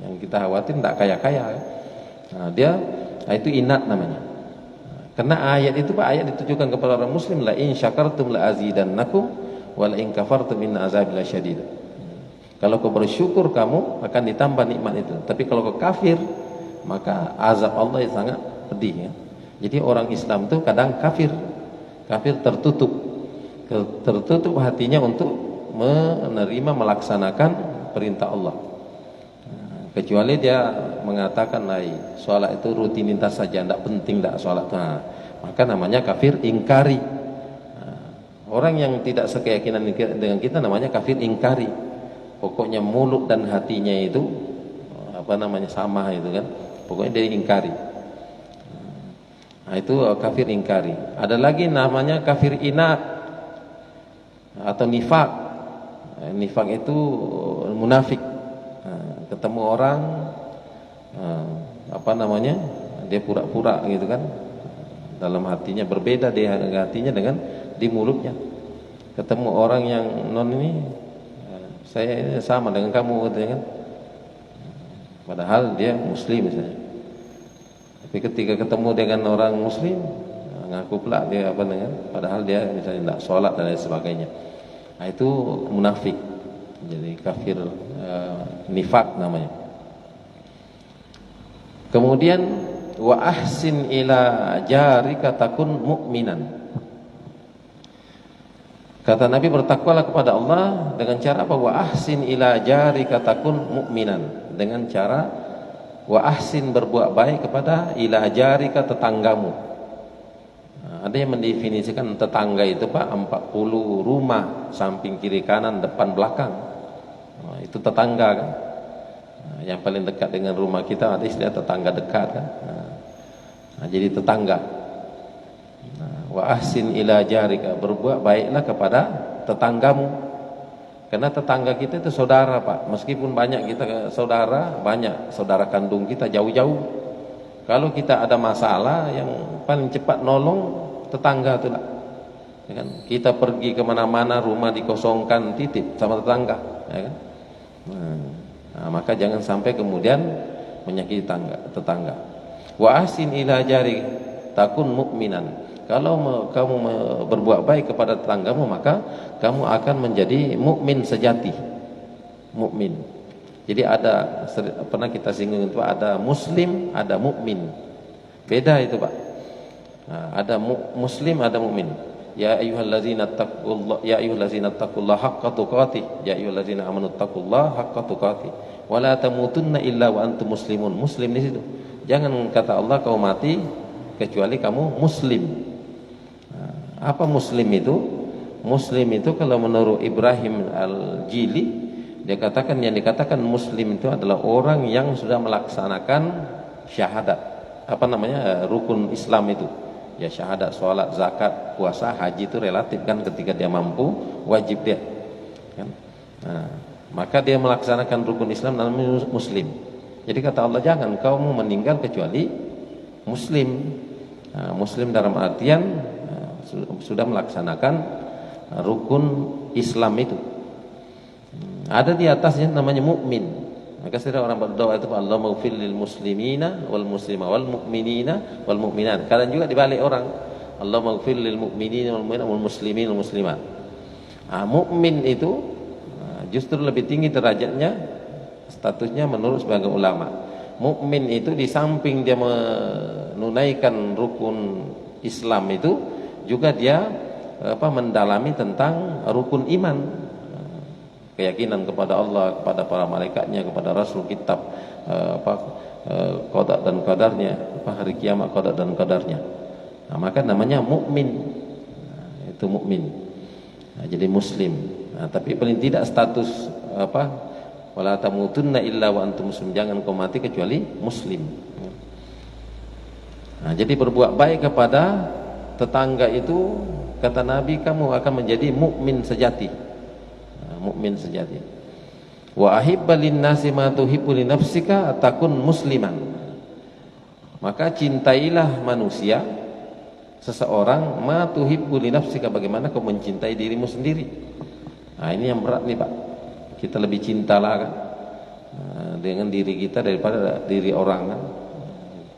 Speaker 1: Yang kita khawatir tidak kaya-kaya. Itu inat namanya. Karena ayat itu, Pak, ayat ditujukan kepada orang muslim, la in syakartum la azidannakum wa la in kafartum inna azabi lasyadid. Kalau kau bersyukur kamu akan ditambah nikmat itu. Tapi kalau kau kafir, maka azab Allah itu sangat pedih ya. Jadi orang Islam itu kadang kafir tertutup hatinya untuk menerima, melaksanakan perintah Allah. Kecuali dia mengatakan, sholat itu rutinitas saja, tidak penting tidak sholat. Maka namanya kafir ingkari. Orang yang tidak sekeyakinan dengan kita namanya kafir ingkari. Pokoknya mulut dan hatinya itu sama itu kan. Pokoknya dia ingkari. Itu kafir ingkari. Ada lagi namanya kafir inat atau nifak. Nifak itu munafik. Ketemu orang dia pura-pura gitu kan. Dalam hatinya berbeda dia hatinya dengan di mulutnya. Ketemu orang yang non ini, saya sama dengan kamu katanya kan. padahal dia muslim misalnya. Tapi ketika ketemu dengan orang muslim, ngaku pula dia apa dengan, padahal dia misalnya tidak sholat dan lain sebagainya. Nah, itu munafik, jadi kafir, nifak namanya. Kemudian wa ahsin ila jarika takun mu'minan. Kata Nabi, bertakwalah kepada Allah dengan cara apa? Wa ahsin ila jarika takun mu'minan, dengan cara wa ahsin, berbuat baik kepada ila jarika, tetanggamu. Nah, ada yang mendefinisikan tetangga itu Pak 40 rumah, samping kiri kanan depan belakang. Nah, itu tetangga kan. Nah, yang paling dekat dengan rumah kita ada istilah tetangga dekat kan. Nah, jadi tetangga. Wa ahsin ila jarika, berbuat baiklah kepada tetanggamu. Karena tetangga kita itu saudara Pak. Meskipun banyak kita saudara, banyak saudara kandung kita jauh-jauh. Kalau kita ada masalah, yang paling cepat nolong tetangga itu lah. Ya kan? Kita pergi kemana-mana, rumah dikosongkan, titip sama tetangga. Ya kan? Nah, maka jangan sampai kemudian menyakiti tetangga. Wa ahsin ila jarika takun mu'minan. Kalau kamu berbuat baik kepada tetanggamu, maka kamu akan menjadi mukmin sejati. Mukmin. Jadi ada, pernah kita singgung itu, ada muslim, ada mukmin. Beda itu Pak. Nah, ada muslim, ada mukmin. Ya ayyuhallazina taqullaha, ya ayyuhallazina taqullaha haqqa tuqatih, ya ayyuhallazina amanu taqullaha haqqa tuqatih, wa la tamutunna illa wa antum muslimun. Muslim di situ. Jangan kata Allah kau mati kecuali kamu muslim. Apa muslim itu? Muslim itu kalau menurut Ibrahim Al-Jili, dia katakan, yang dikatakan muslim itu adalah orang yang sudah melaksanakan syahadat. Apa namanya? Rukun Islam itu. Ya syahadat, sholat, zakat, puasa, haji itu relatif kan, ketika dia mampu wajib dia. Kan? Nah, maka dia melaksanakan rukun Islam namanya muslim. Jadi kata Allah, jangan kamu meninggal kecuali muslim. Nah, muslim dalam artian sudah melaksanakan rukun Islam itu. Ada di atasnya namanya mukmin. Maka setiap orang berdoa itu, Allahumma ighfir lil muslimina wal muslima wal mu'minina wal mu'minat. Kadang juga dibalik orang, Allahumma ighfir lil mu'minina wal mu'minat wal muslimin wal muslimat. Mukmin itu justru lebih tinggi derajatnya, statusnya menurut sebagian ulama. Mukmin itu di samping dia menunaikan rukun Islam itu, juga dia mendalami tentang rukun iman, keyakinan kepada Allah, kepada para malaikatnya, kepada Rasul, kitab, qada dan qadarnya, hari kiamat, qada dan qadarnya. Nah, maka namanya mukmin. Itu mukmin. Nah, jadi muslim. Nah, tapi paling tidak status wala tamutunna illa wa antum muslim, jangan kau mati kecuali muslim. Nah, jadi berbuat baik kepada tetangga itu, kata Nabi, kamu akan menjadi mukmin sejati. Mukmin sejati. Wa ahibba linnasi ma tuhibbu li nafsika takun musliman. Maka cintailah manusia, seseorang, ma tuhibbu li nafsika, bagaimana kau mencintai dirimu sendiri. Nah, ini yang berat nih Pak. Kita lebih cintalah kan dengan diri kita daripada diri orang kan.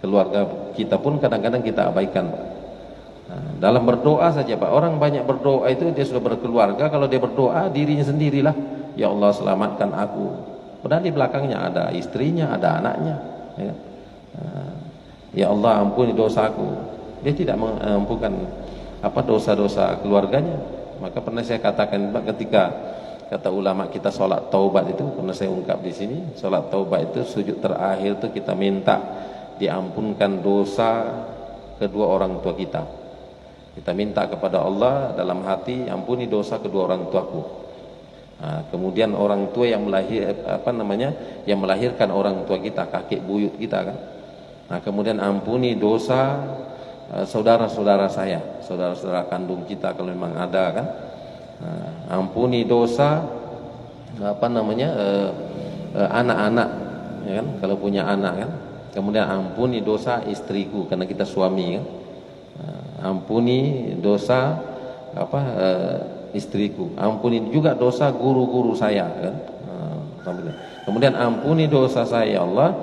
Speaker 1: Keluarga kita pun kadang-kadang kita abaikan Pak. Dalam berdoa saja Pak, orang banyak berdoa itu dia sudah berkeluarga, kalau dia berdoa dirinya sendirilah, ya Allah selamatkan aku, padahal di belakangnya ada istrinya, ada anaknya, ya, ya Allah ampuni dosaku, dia tidak mengampunkan dosa-dosa keluarganya. Maka pernah saya katakan Pak, ketika kata ulama kita sholat taubat itu, pernah saya ungkap di sini, sholat taubat itu sujud terakhir itu kita minta diampunkan dosa kedua orang tua kita. Kita minta kepada Allah dalam hati, ampuni dosa kedua orang tuaku. Nah, kemudian orang tua yang yang melahirkan orang tua kita, kakek buyut kita kan. Nah, kemudian ampuni dosa saudara-saudara saya, saudara-saudara kandung kita kalau memang ada kan. Nah, ampuni dosa anak-anak, ya kan, kalau punya anak kan. Kemudian ampuni dosa istriku karena kita suami kan. Ampuni dosa istriku, ampuni juga dosa guru-guru saya kan, Kemudian ampuni dosa saya ya Allah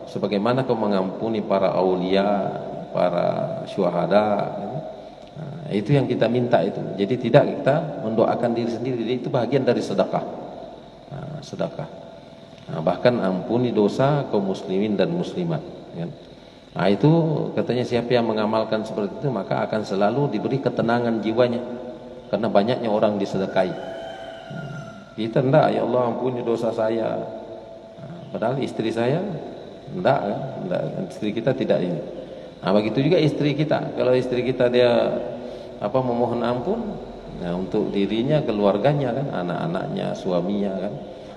Speaker 1: sebagaimana Kau mengampuni para aulia, para syuhada. Nah, itu yang kita minta itu. Jadi tidak kita mendoakan diri sendiri, jadi itu bagian dari sedekah. Nah, sedekah. Nah, bahkan ampuni dosa kaum muslimin dan muslimat. Kan? Nah itu katanya siapa yang mengamalkan seperti itu maka akan selalu diberi ketenangan jiwanya karena banyaknya orang disedekahi. Kita enggak, ya Allah ampuni dosa saya. Padahal istri saya enggak, istri kita tidak ini. Nah begitu juga istri kita. Kalau istri kita dia memohon ampun, nah, untuk dirinya, keluarganya kan, anak-anaknya, suaminya kan.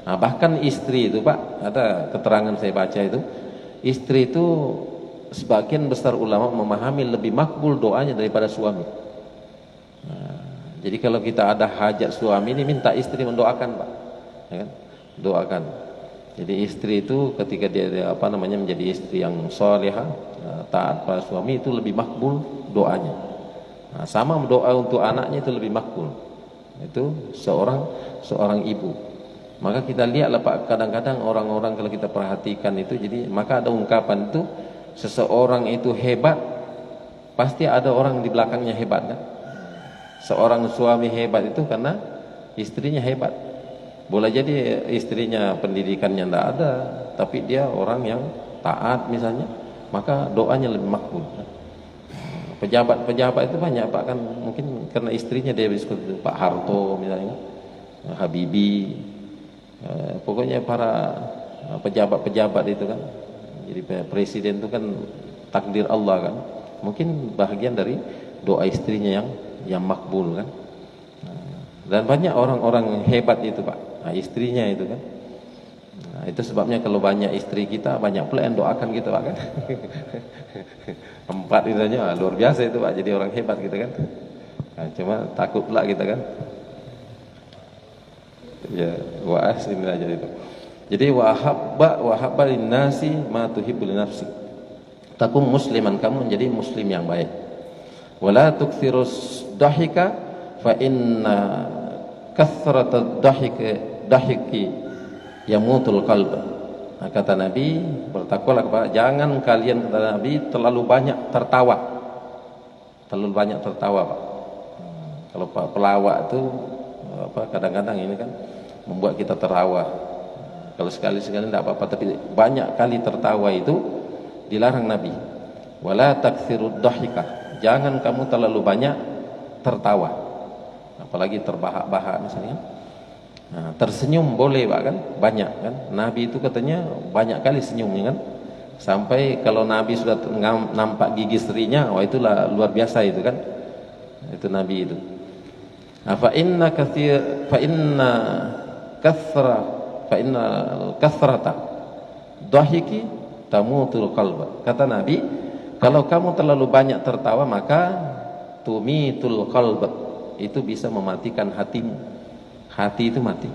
Speaker 1: Nah bahkan istri itu Pak, ada keterangan saya baca itu, istri itu sebagian besar ulama memahami lebih makbul doanya daripada suami. Nah, jadi kalau kita ada hajat suami ini minta istri mendoakan Pak, ya kan? Doakan. Jadi istri itu ketika dia menjadi istri yang salihah, taat pada suami itu lebih makbul doanya. Nah, sama doa untuk anaknya itu lebih makbul. Itu seorang ibu. Maka kita lihatlah Pak, kadang-kadang orang-orang kalau kita perhatikan itu, jadi maka ada ungkapan itu, seseorang itu hebat, pasti ada orang di belakangnya hebat kan? Seorang suami hebat itu karena istrinya hebat. Boleh jadi istrinya pendidikannya tidak ada, tapi dia orang yang taat misalnya, maka doanya lebih makbul. Pejabat-pejabat itu banyak Pak kan, mungkin karena istrinya dia seperti Pak Harto misalnya, Habibie, pokoknya para pejabat-pejabat itu kan. Jadi presiden itu kan takdir Allah kan, mungkin bahagian dari doa istrinya yang makbul kan. Dan banyak orang-orang hebat itu Pak, istrinya itu kan. Nah, itu sebabnya kalau banyak istri kita, banyak pula yang doakan kita Pak kan. 4 misalnya, luar biasa itu Pak, jadi orang hebat gitu kan. Nah, cuma takut pula kita kan. Ya, wa'as ini aja itu. Jadi wahabba linnasi ma tuhibbu li nafsi. Takum musliman, kamu menjadi muslim yang baik. Wala tukthirus dahika fa inna kathrata dahiki yamutul qalb. Nah, kata Nabi, bertakwalah kepada, jangan kalian, kata Nabi, terlalu banyak tertawa. Terlalu banyak tertawa Pak. Kalau Pak pelawak itu kadang-kadang ini kan membuat kita tertawa. Kalau sekali-sekali tidak apa-apa, tapi banyak kali tertawa itu dilarang Nabi. Wala taktsirud dhahika, jangan kamu terlalu banyak tertawa, apalagi terbahak-bahak misalnya. Nah, tersenyum boleh Pak kan, banyak kan. Nabi itu katanya banyak kali senyumnya kan, sampai kalau Nabi sudah nampak gigi serinya, wah itulah luar biasa itu kan. Itu Nabi itu. Nah, fa inna kathrata dhahiki tamutul qalba. Kata Nabi, kalau kamu terlalu banyak tertawa maka tumitul qalba, itu bisa mematikan hatimu. Hati itu mati.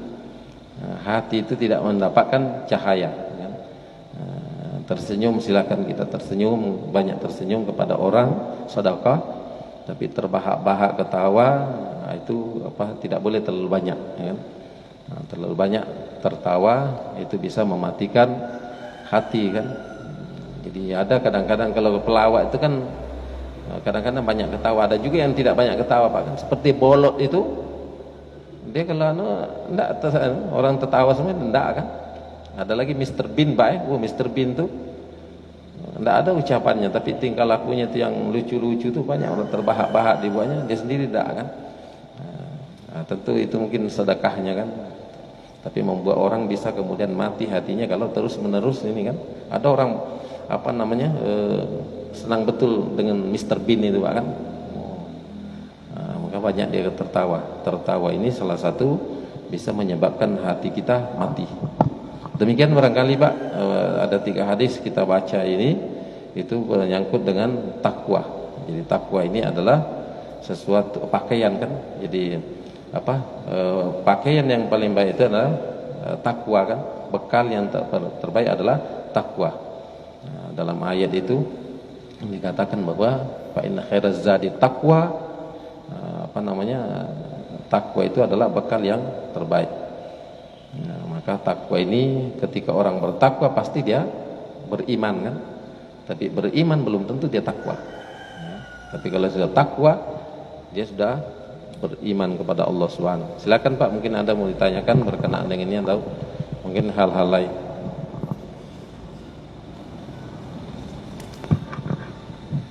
Speaker 1: Nah, hati itu tidak mendapatkan cahaya kan? Nah, tersenyum silakan kita tersenyum, banyak tersenyum kepada orang, sedekah, tapi terbahak-bahak ketawa, nah, itu tidak boleh terlalu banyak ya kan? Nah, terlalu banyak tertawa itu bisa mematikan hati kan. Jadi ada kadang-kadang kalau pelawak itu kan kadang-kadang banyak ketawa, ada juga yang tidak banyak ketawa Pak kan. Seperti bolot itu, dia kalau enggak orang tertawa semua enggak kan. Ada lagi Mr. Bean Pak, Mr. Bean tuh enggak ada ucapannya, tapi tingkah lakunya itu yang lucu-lucu tuh, banyak orang terbahak-bahak dibuatnya, dia sendiri enggak kan. Nah, tentu itu mungkin sedekahnya kan. Tapi membuat orang bisa kemudian mati hatinya kalau terus menerus ini kan. Ada orang senang betul dengan Mr. Bean itu Pak kan. Nah, maka banyak dia tertawa ini salah satu bisa menyebabkan hati kita mati. Demikian barangkali Pak, ada 3 hadis kita baca ini itu menyangkut dengan takwa. Jadi takwa ini adalah sesuatu pakaian kan. Jadi pakaian yang paling baik itu adalah takwa kan. Bekal yang terbaik adalah takwa. Nah, dalam ayat itu dikatakan bahwa fa inna khairaz zadi taqwa, takwa itu adalah bekal yang terbaik. Nah, maka Maka takwa ini ketika orang bertakwa pasti dia beriman kan. Tapi beriman belum tentu dia takwa. Tapi kalau sudah takwa, dia sudah beriman kepada Allah SWT. Silakan Pak, mungkin ada mau ditanyakan berkenaan dengan ini atau mungkin hal-hal lain.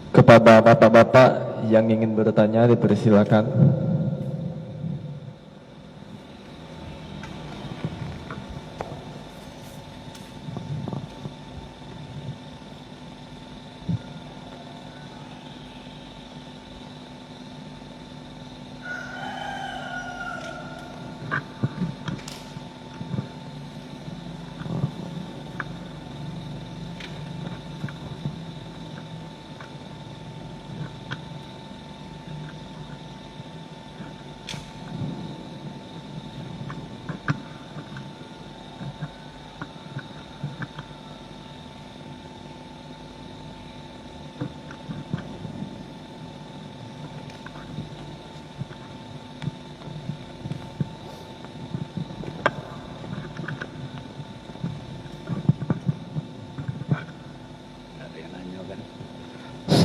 Speaker 2: Kepada bapak-bapak yang ingin bertanya dipersilakan.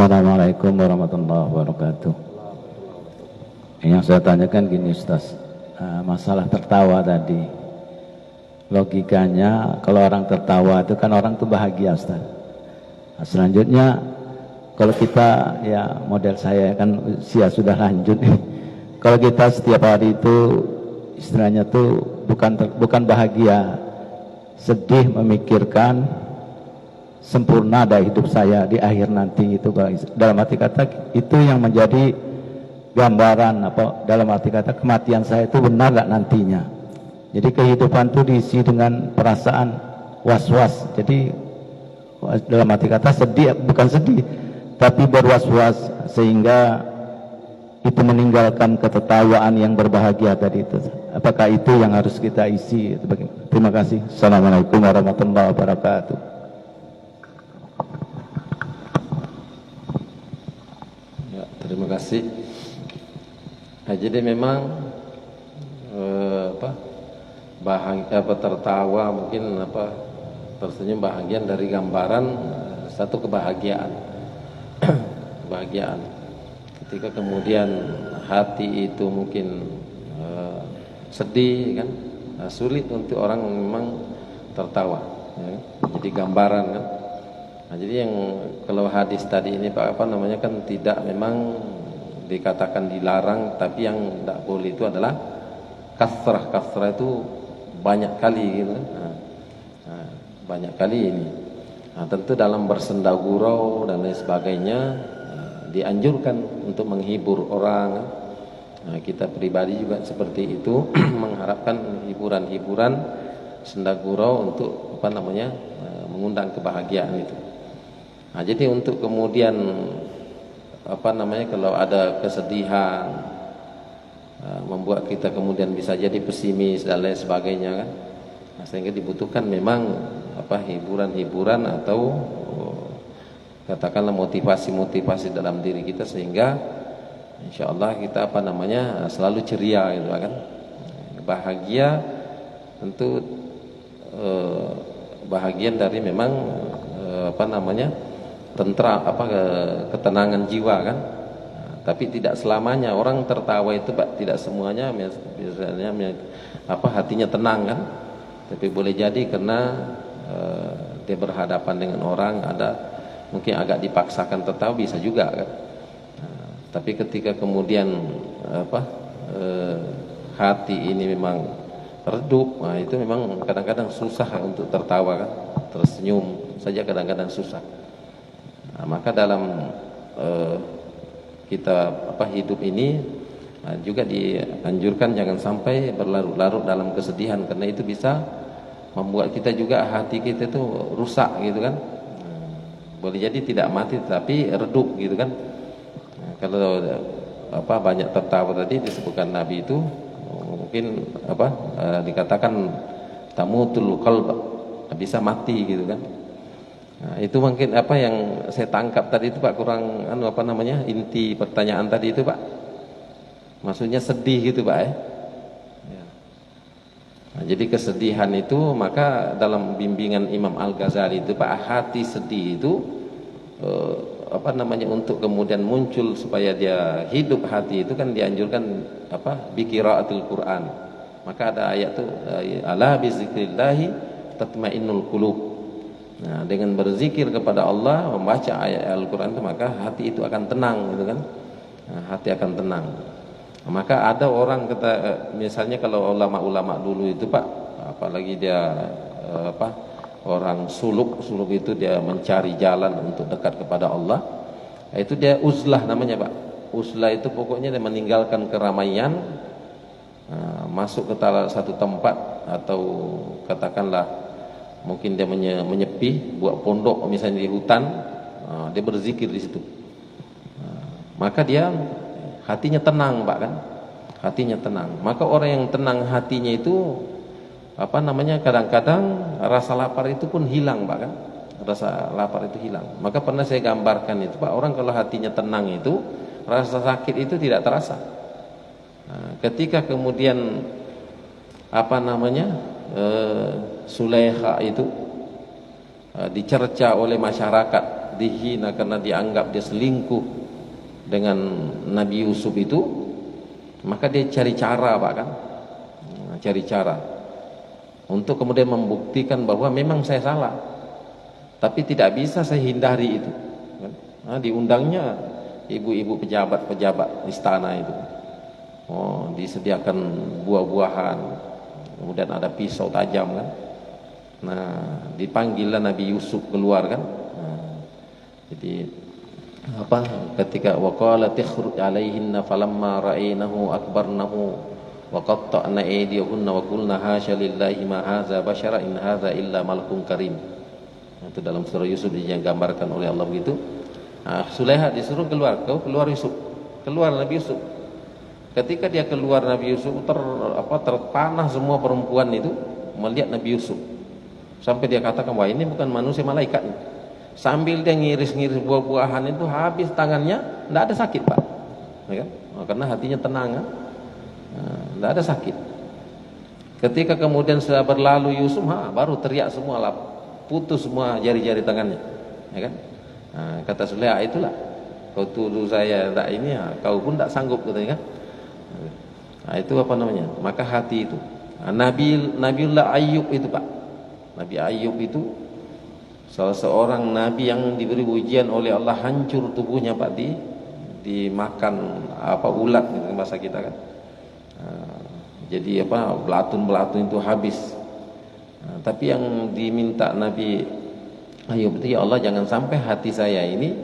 Speaker 3: Assalamualaikum warahmatullahi wabarakatuh. Yang saya tanyakan gini Ustaz, masalah tertawa tadi, logikanya kalau orang tertawa itu kan orang itu bahagia Ustaz. Nah, selanjutnya kalau kita, ya model saya kan usia sudah lanjut, kalau kita setiap hari itu istilahnya tuh bukan bahagia, sedih memikirkan sempurna ada hidup saya di akhir nanti, itu dalam arti kata itu yang menjadi gambaran apa, dalam arti kata kematian saya itu benar gak nantinya. Jadi kehidupan itu diisi dengan perasaan was-was, jadi dalam arti kata sedih, bukan sedih tapi berwas-was, sehingga itu meninggalkan ketertawaan yang berbahagia tadi itu. Apakah itu yang harus kita isi? Terima kasih. Assalamualaikum warahmatullahi wabarakatuh.
Speaker 1: Terima kasih. Nah, jadi memang bahagia, tertawa mungkin tersenyum, bahagian dari gambaran satu kebahagiaan. Kebahagiaan. Ketika kemudian hati itu mungkin sedih kan, sulit untuk orang memang tertawa. Ya. Jadi gambaran kan. Nah, jadi yang kalau hadis tadi ini Pak kan tidak memang dikatakan dilarang, tapi yang tidak boleh itu adalah kasrah. Kasrah itu banyak kali gitu. Banyak kali ini. Nah, tentu dalam bersenda gurau dan lain sebagainya dianjurkan untuk menghibur orang. Nah, kita pribadi juga seperti itu mengharapkan hiburan-hiburan senda gurau untuk mengundang kebahagiaan itu. Nah, jadi untuk kemudian kalau ada kesedihan membuat kita kemudian bisa jadi pesimis dan lain sebagainya kan. Nah, sehingga dibutuhkan memang hiburan-hiburan atau katakanlah motivasi-motivasi dalam diri kita, sehingga insyaallah kita selalu ceria gitu kan. Bahagia tentu bahagian dari memang ketenangan jiwa kan. Tapi tidak selamanya orang tertawa itu Pak, tidak semuanya biasanya hatinya tenang kan. Tapi boleh jadi karena dia berhadapan dengan orang, ada mungkin agak dipaksakan tertawa, bisa juga kan. Tapi ketika kemudian hati ini memang redup, nah itu memang kadang-kadang susah untuk tertawa kan. Tersenyum saja kadang-kadang susah. Nah, maka dalam kita hidup ini juga dianjurkan jangan sampai berlarut-larut dalam kesedihan, karena itu bisa membuat kita juga hati kita itu rusak gitu kan. Boleh jadi tidak mati tapi redup gitu kan. Nah, kalau banyak tertawa tadi disebutkan Nabi itu mungkin dikatakan tamutul qalb, bisa mati gitu kan. Nah, itu mungkin yang saya tangkap tadi itu Pak, kurang inti pertanyaan tadi itu Pak. Maksudnya sedih gitu Pak ya. Nah, jadi kesedihan itu, maka dalam bimbingan Imam Al-Ghazali itu Pak, hati sedih itu untuk kemudian muncul supaya dia hidup hati itu kan dianjurkan biqiraatil Quran. Maka ada ayat tuh, ala bizikrillahi tatmainnul qulub. Nah, dengan berzikir kepada Allah, membaca ayat Al-Quran itu, maka hati itu akan tenang gitu kan. Nah, hati akan tenang. Maka ada orang kata, misalnya kalau ulama-ulama dulu itu Pak, apalagi dia orang suluk itu dia mencari jalan untuk dekat kepada Allah, itu dia uzlah namanya Pak. Uzlah itu pokoknya dia meninggalkan keramaian, masuk ke satu tempat, atau katakanlah mungkin dia menyepi, buat pondok misalnya di hutan, dia berzikir di situ. Maka dia hatinya tenang Pak kan, hatinya tenang. Maka orang yang tenang hatinya itu kadang-kadang rasa lapar itu pun hilang Pak kan, rasa lapar itu hilang. Maka pernah saya gambarkan itu Pak, orang kalau hatinya tenang itu rasa sakit itu tidak terasa. Nah, ketika kemudian Sulaikha itu dicerca oleh masyarakat, dihina karena dianggap dia selingkuh dengan Nabi Yusuf itu, maka dia cari cara Pak kan, cari cara untuk kemudian membuktikan bahwa memang saya salah, tapi tidak bisa saya hindari itu. Nah, diundangnya ibu-ibu pejabat istana itu, disediakan buah-buahan, kemudian ada pisau tajam kan. Nah, dipanggillah Nabi Yusuf keluar kan. Nah, jadi ketika waqala takhruj alaihinna falamma ra'aynahu akbarnahu wa qatta'na aydiyahunna wa qulna hasya lillahi ma hadza basyara in hadza illa malakun karim. Itu dalam surah Yusuf digambarkan oleh Allah begitu. Sulaikha disuruh keluar, kau keluar Yusuf. Keluar Nabi Yusuf. Ketika dia keluar Nabi Yusuf terpanah semua perempuan itu melihat Nabi Yusuf. Sampai dia katakan, wah ini bukan manusia, malaikat ini. Sambil dia ngiris-ngiris buah-buahan itu, habis tangannya, tidak ada sakit Pak, ya kan? Karena hatinya tenang kan? Tidak ada sakit. Ketika kemudian sudah berlalu Yusuf, baru teriak semua lah, putus semua jari-jari tangannya, ya kan? Kata Sulaikha, itulah kau tuduh saya tak ini, kau pun tak sanggup katanya kan? Itu maka hati itu. Nabiullah Ayyub itu Pak, Nabi Ayyub itu salah seorang nabi yang diberi ujian oleh Allah, hancur tubuhnya Pak, dimakan ulat gitu bahasa kita kan. Jadi belatun-belatun itu habis. Tapi yang diminta Nabi Ayub itu, ya Allah jangan sampai hati saya ini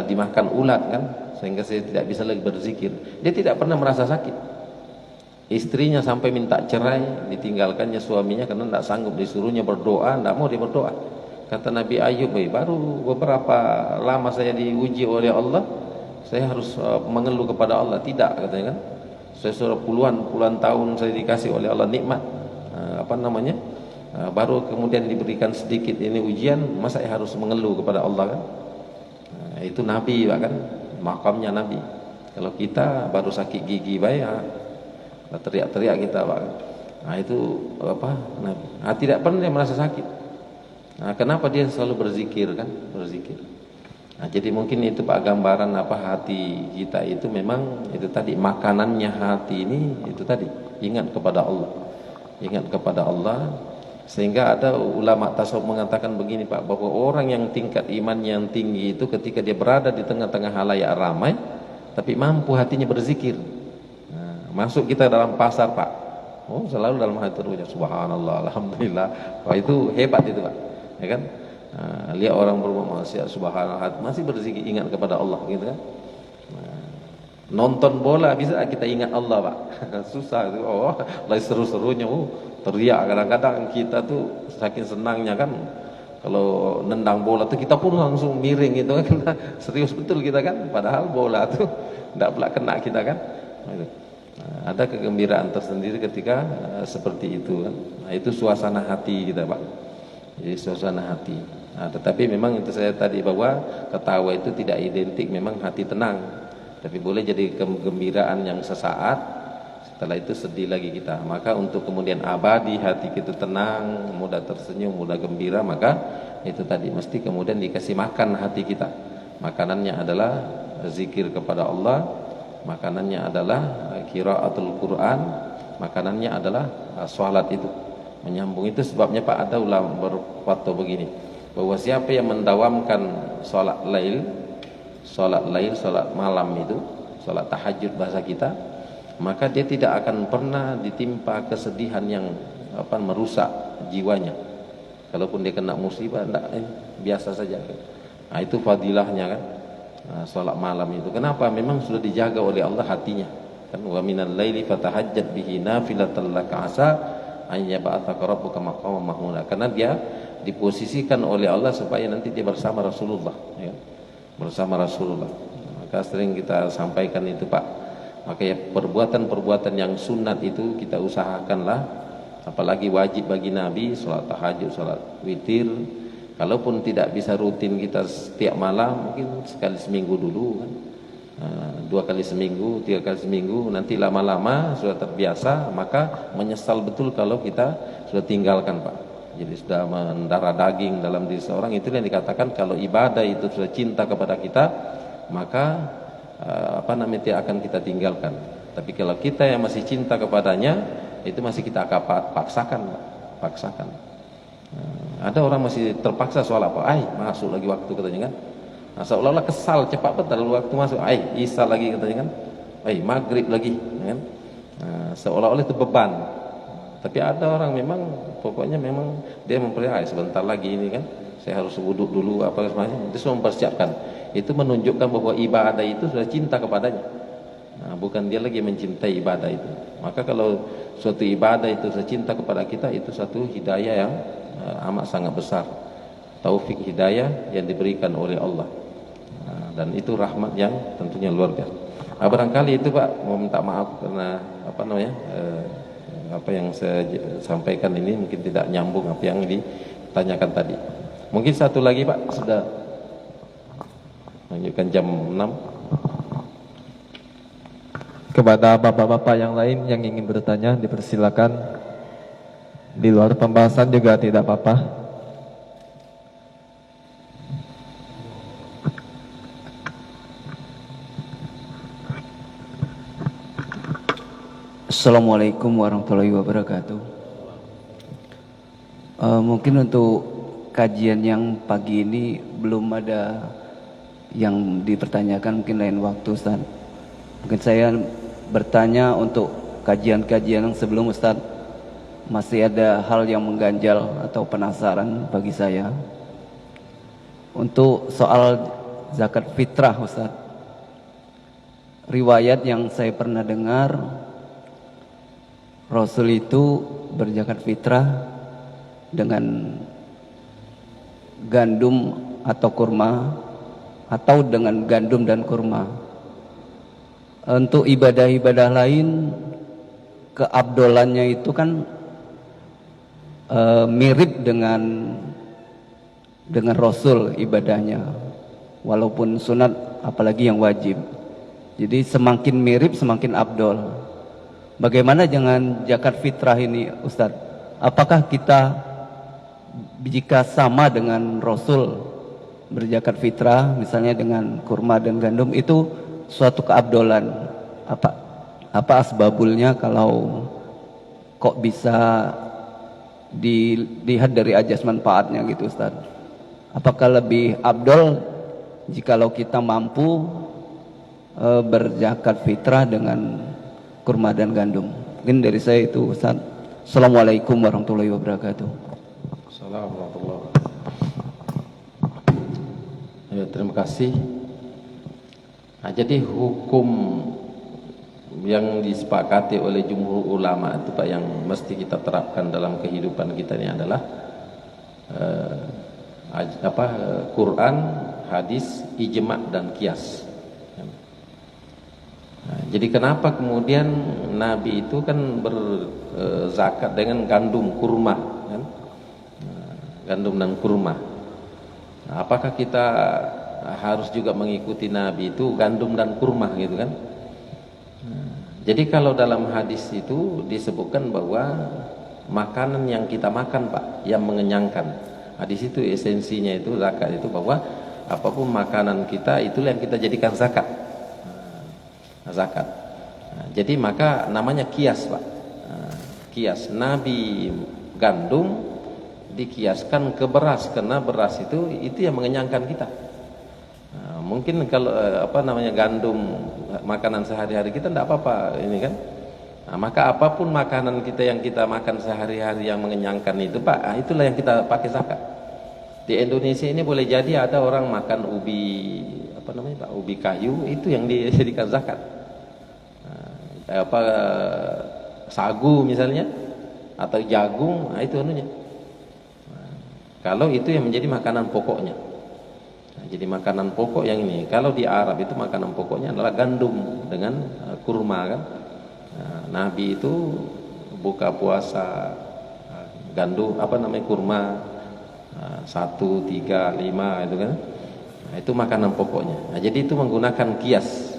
Speaker 1: dimakan ulat kan, sehingga saya tidak bisa lagi berzikir. Dia tidak pernah merasa sakit. Istrinya sampai minta cerai, ditinggalkannya suaminya karena tidak sanggup, disuruhnya berdoa, tidak mau dia berdoa. Kata Nabi Ayub, baru beberapa lama saya diuji oleh Allah, saya harus mengeluh kepada Allah. Tidak, katanya kan, saya sudah puluhan tahun saya dikasih oleh Allah nikmat, baru kemudian diberikan sedikit ini ujian, masa saya harus mengeluh kepada Allah kan? Itu Nabi Pak kan, makamnya Nabi. Kalau kita baru sakit gigi teriak-teriak kita Pak. Itu Nabi. Tidak pernah dia merasa sakit. Kenapa dia selalu berzikir kan? Berzikir. Jadi mungkin itu Pak gambaran hati kita itu memang itu tadi, makanannya hati ini itu tadi, ingat kepada Allah. Ingat kepada Allah. Sehingga ada ulama tasawuf mengatakan begini Pak, bahwa orang yang tingkat iman yang tinggi itu ketika dia berada di tengah-tengah halayak ramai tapi mampu hatinya berzikir. Masuk kita dalam pasar Pak, selalu dalam hati terucap subhanallah, alhamdulillah. Wah, itu hebat itu Pak, ya kan? Lihat orang berbuat maksiat, subhanallah, masih berzikir, ingat kepada Allah gitu kan. Nonton bola bisa kita ingat Allah Pak. Susah itu. Lagi seru-serunya teriak. Kadang-kadang kita tuh saking senangnya kan, kalau nendang bola tuh kita pun langsung miring gitu kan. Serius betul kita kan, padahal bola tuh tidak pula kena kita kan. Ada kegembiraan tersendiri ketika seperti itu kan. Itu suasana hati kita Pak. Jadi suasana hati. Tetapi memang itu saya tadi bahwa ketawa itu tidak identik memang hati tenang, tapi boleh jadi kegembiraan yang sesaat Setelah itu sedih lagi kita. Maka untuk kemudian abadi hati kita tenang, mudah tersenyum, mudah gembira, maka itu tadi mesti kemudian dikasih makan hati kita. Makanannya adalah zikir kepada Allah, makanannya adalah qiraatul Quran, makanannya adalah salat itu. Menyambung itu sebabnya Pak ada ulama berfatwa begini, bahwa siapa yang mendawamkan salat lail, salat malam itu, salat tahajud bahasa kita, maka dia tidak akan pernah ditimpa kesedihan yang merusak jiwanya. Kalaupun dia kena musibah, biasa saja. Nah, itu fadilahnya kan, salat malam itu. Kenapa? Memang sudah dijaga oleh Allah hatinya. Kan wa minal laili fatahajjat bihi nafilatan laka asa an yab'atsaka rabbuka maqaman mahmuda. Karena dia diposisikan oleh Allah supaya nanti dia bersama Rasulullah, ya. Bersama Rasulullah. Maka sering kita sampaikan itu, Pak. Makanya perbuatan-perbuatan yang sunat itu kita usahakanlah, apalagi wajib bagi Nabi, sholat tahajud, sholat witir. Kalaupun tidak bisa rutin kita setiap malam, mungkin sekali seminggu dulu kan, 2 kali seminggu, 3 kali seminggu. Nanti lama-lama sudah terbiasa, maka menyesal betul kalau kita sudah tinggalkan, Pak. Jadi sudah mendarah daging dalam diri seorang. Itu yang dikatakan kalau ibadah itu sudah cinta kepada kita, maka tidak akan kita tinggalkan. Tapi kalau kita yang masih cinta kepadanya, itu masih kita akan paksakan. Ada orang masih terpaksa soal apa? Masuk lagi waktu katanya kan. Nah, seolah-olah kesal, cepat betul waktu masuk. Isya lagi katanya kan. Maghrib lagi, kan? Seolah-olah itu beban. Tapi ada orang memang pokoknya memang dia mempercayai sebentar lagi ini kan, saya harus wudhu dulu apa semacamnya. Itu semua mempersiapkan. Itu menunjukkan bahwa ibadah itu sudah cinta kepadanya. Nah, bukan dia lagi mencintai ibadah itu. Maka kalau suatu ibadah itu sudah cinta kepada kita, itu satu hidayah yang amat sangat besar. Taufik hidayah yang diberikan oleh Allah. Nah, dan itu rahmat yang tentunya luar biasa. Barangkali itu Pak, mau minta maaf karena apa yang saya sampaikan ini mungkin tidak nyambung apa yang ditanyakan tadi. Mungkin satu lagi Pak, sudah menunjukkan jam 6.
Speaker 2: Kepada bapak-bapak yang lain yang ingin bertanya, dipersilakan. Di luar pembahasan juga tidak apa-apa.
Speaker 4: Assalamualaikum warahmatullahi wabarakatuh. Mungkin untuk kajian yang pagi ini belum ada yang dipertanyakan, mungkin lain waktu Ustaz. Mungkin saya bertanya untuk kajian-kajian yang sebelum Ustaz, masih ada hal yang mengganjal atau penasaran bagi saya. Untuk soal zakat fitrah Ustaz, riwayat yang saya pernah dengar, Rasul itu berzakat fitrah dengan gandum atau kurma, atau dengan gandum dan kurma. Untuk ibadah-ibadah lain, keabdolannya itu kan mirip dengan Rasul ibadahnya, walaupun sunat apalagi yang wajib. Jadi semakin mirip semakin abdol. Bagaimana dengan zakat fitrah ini Ustadz? Apakah kita jika sama dengan Rasul berzakat fitrah, misalnya dengan kurma dan gandum, itu suatu keabdolan? Apa asbabulnya kalau kok bisa dilihat dari ajas manfaatnya gitu Ustaz? Apakah lebih abdol jikalau kita mampu berzakat fitrah dengan kurma dan gandum? Mungkin dari saya itu Ustaz. Assalamualaikum warahmatullahi wabarakatuh.
Speaker 1: Assalamualaikum warahmatullahi wabarakatuh. Ya, terima kasih. Nah, jadi hukum yang disepakati oleh jumhur ulama itu Pak, yang mesti kita terapkan dalam kehidupan kita ini adalah Quran, hadis, ijma' dan qiyas. Nah, jadi kenapa kemudian Nabi itu kan berzakat dengan gandum kurma, kan? Gandum dan kurma. Nah, apakah kita harus juga mengikuti Nabi itu gandum dan kurma gitu kan? Jadi kalau dalam hadis itu disebutkan bahwa makanan yang kita makan Pak, yang mengenyangkan. Hadis itu esensinya itu zakat itu bahwa apapun makanan kita itulah yang kita jadikan zakat. Zakat. Jadi maka namanya kias Pak. Kias. Nabi gandum dikiaskan ke beras karena beras itu yang mengenyangkan kita. Mungkin kalau gandum makanan sehari-hari kita tidak apa-apa ini kan. Maka apapun makanan kita yang kita makan sehari-hari yang mengenyangkan itu Pak, itulah yang kita pakai zakat. Di Indonesia ini boleh jadi ada orang makan ubi Pak, ubi kayu itu yang dijadikan zakat. Sagu misalnya atau jagung, itu anunya. Kalau itu yang menjadi makanan pokoknya. Jadi makanan pokok yang ini, kalau di Arab itu makanan pokoknya adalah gandum dengan kurma kan. Nabi itu buka puasa gandum kurma 1, 3, 5 itu kan. Itu makanan pokoknya. Jadi itu menggunakan kias.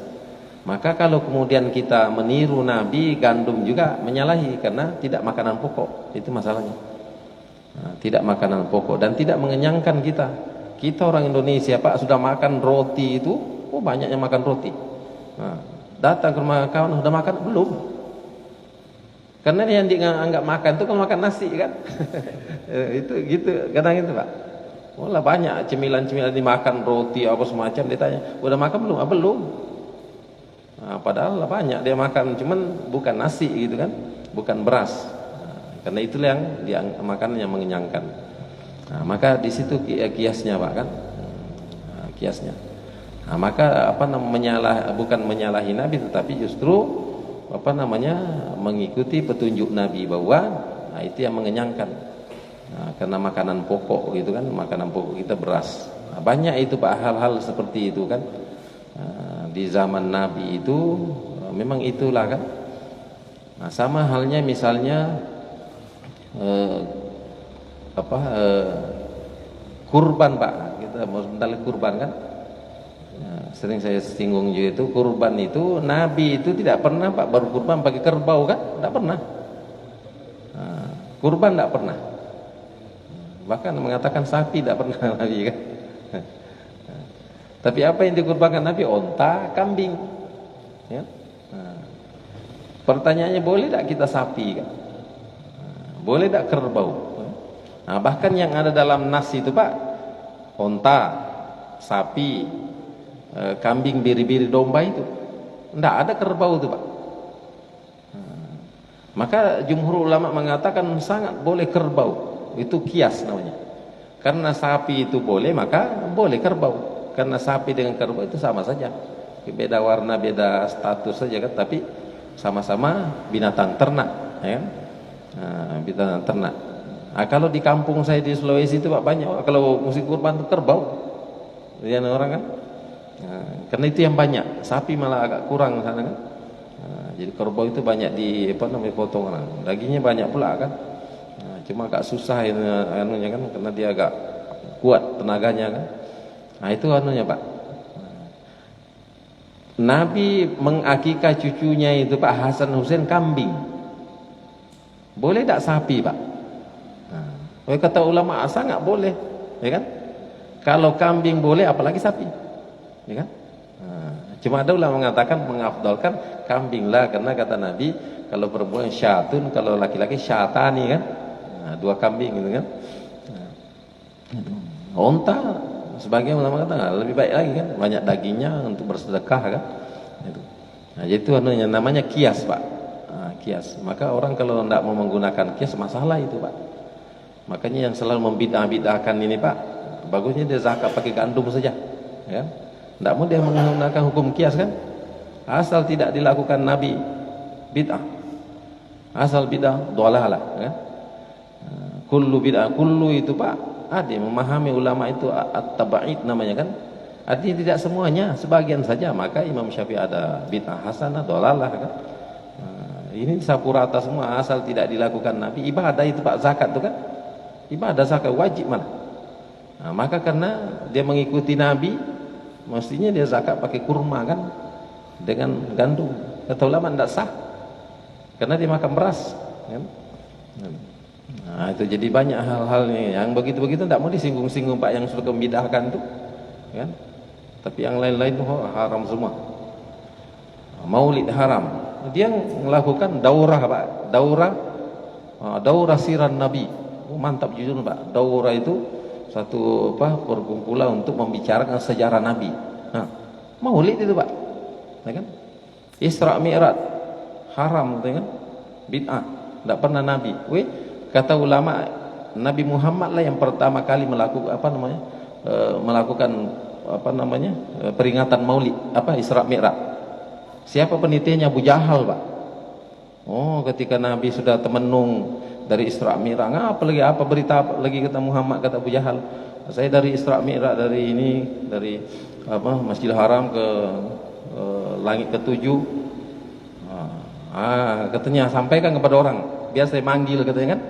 Speaker 1: Maka kalau kemudian kita meniru Nabi, gandum juga menyalahi karena tidak makanan pokok. Itu masalahnya. Tidak makanan pokok dan tidak mengenyangkan kita. Kita orang Indonesia Pak sudah makan roti itu, banyaknya makan roti. Datang ke rumah kawan sudah makan belum? Karena yang dianggap makan itu kan makan nasi kan. Itu gitu kadang itu Pak. Lah banyak cemilan-cemilan dimakan roti apa semacam, ditanya udah makan belum? Belum. Padahal banyak dia makan, cuman bukan nasi gitu kan, bukan beras. Karena itulah yang dia makan yang mengenyangkan. Maka di situ kiasnya Pak kan, kiasnya. Maka bukan menyalahi Nabi, tetapi justru mengikuti petunjuk Nabi bahwa itu yang mengenyangkan. Karena makanan pokok gitu kan, makanan pokok kita beras. Banyak itu Pak hal-hal seperti itu kan. Di zaman Nabi itu memang itulah kan. Sama halnya misalnya kurban Pak, kita mau sebentar kurban kan. Sering saya singgung juga itu kurban itu Nabi itu tidak pernah Pak baru kurban pakai kerbau kan, tidak pernah. Kurban tidak pernah. Bahkan mengatakan sapi tidak pernah Nabi kan. Tapi apa yang dikurbankan Nabi? Onta, kambing. Ya. Pertanyaannya boleh tidak kita sapi kan? Boleh tidak kerbau? Bahkan yang ada dalam nas itu Pak, onta, sapi, kambing, biri-biri, domba itu tidak ada kerbau itu Pak. Maka jumhur ulama mengatakan sangat boleh kerbau, itu kias namanya. Karena sapi itu boleh, maka boleh kerbau. Karena sapi dengan kerbau itu sama saja, beda warna, beda status saja kan, tapi sama-sama binatang ternak, ya kan? Binatang ternak. Kalau di kampung saya di Sulawesi itu Pak banyak, kalau musim kurban itu kerbau, lihat orang kan. Karena itu yang banyak, sapi malah agak kurang sana kan. Jadi kerbau itu banyak potong orang, dagingnya banyak pula kan. Cuma agak susah anunya kan, karena dia agak kuat tenaganya kan. Itu anunya Pak. Nabi mengakikah cucunya itu Pak Hasan Husain kambing. Boleh tak sapi Pak? Kata ulama sangat boleh, ya kan? Kalau kambing boleh, apalagi sapi, ya kan? Cuma ada ulama mengatakan mengafdalkan kambing lah, karena kata Nabi kalau perempuan syatun, kalau laki-laki syatani kan, 2 kambing gitu kan. Onta sebagai ulama kata lebih baik lagi kan, banyak dagingnya untuk bersedekah kan. Jadi itu namanya kias Pak. Kias. Maka orang kalau tidak mau menggunakan kias masalah itu Pak. Makanya yang selalu membidah-bidahkan ini Pak, bagusnya dia zakat pakai gandum saja, ya. Tidak mau dia menggunakan hukum kias kan? Asal tidak dilakukan Nabi, bid'ah. Asal bid'ah, dhalalah, kan? Kullu bid'ah, kullu itu Pak, ada memahami ulama itu at-tabaid namanya kan? Artinya tidak semuanya, sebagian saja. Maka Imam Syafi'i ada bid'ah hasanah, dhalalah kan? Ini sapu rata semua, asal tidak dilakukan Nabi. Ibadah itu Pak, zakat itu kan? Ibadah zakat wajib mana? Maka karena dia mengikuti Nabi, mestinya dia zakat pakai kurma kan, dengan gandum. Kata ulama tidak sah karena dia makan beras, kan? Nah, itu jadi banyak hal-hal yang begitu-begitu tidak mau disinggung-singgung Pak, yang suka membidahkan tuh, kan? Tapi yang lain-lain tuh haram semua. Maulid haram. Dia melakukan daurah Pak, daurah siran Nabi. Oh, mantap jujur Pak. Daurah itu satu perkumpulan untuk membicarakan sejarah Nabi. Nah, Maulid itu Pak, ya kan? Isra Mi'raj haram, gitu kan? Bid'ah, tidak pernah Nabi. Kata ulama, Nabi Muhammad lah yang pertama kali melakukan peringatan Maulid Isra Mi'raj. Siapa penitinya? Abu Jahal Pak. Oh, ketika Nabi sudah temenung dari Isra Mi'raj, apa berita lagi kata Muhammad, kata Abu Jahal, saya dari Isra Mi'raj, dari Masjidil Haram ke langit ketujuh. Katanya sampaikan kepada orang, biar saya manggil, katanya kan,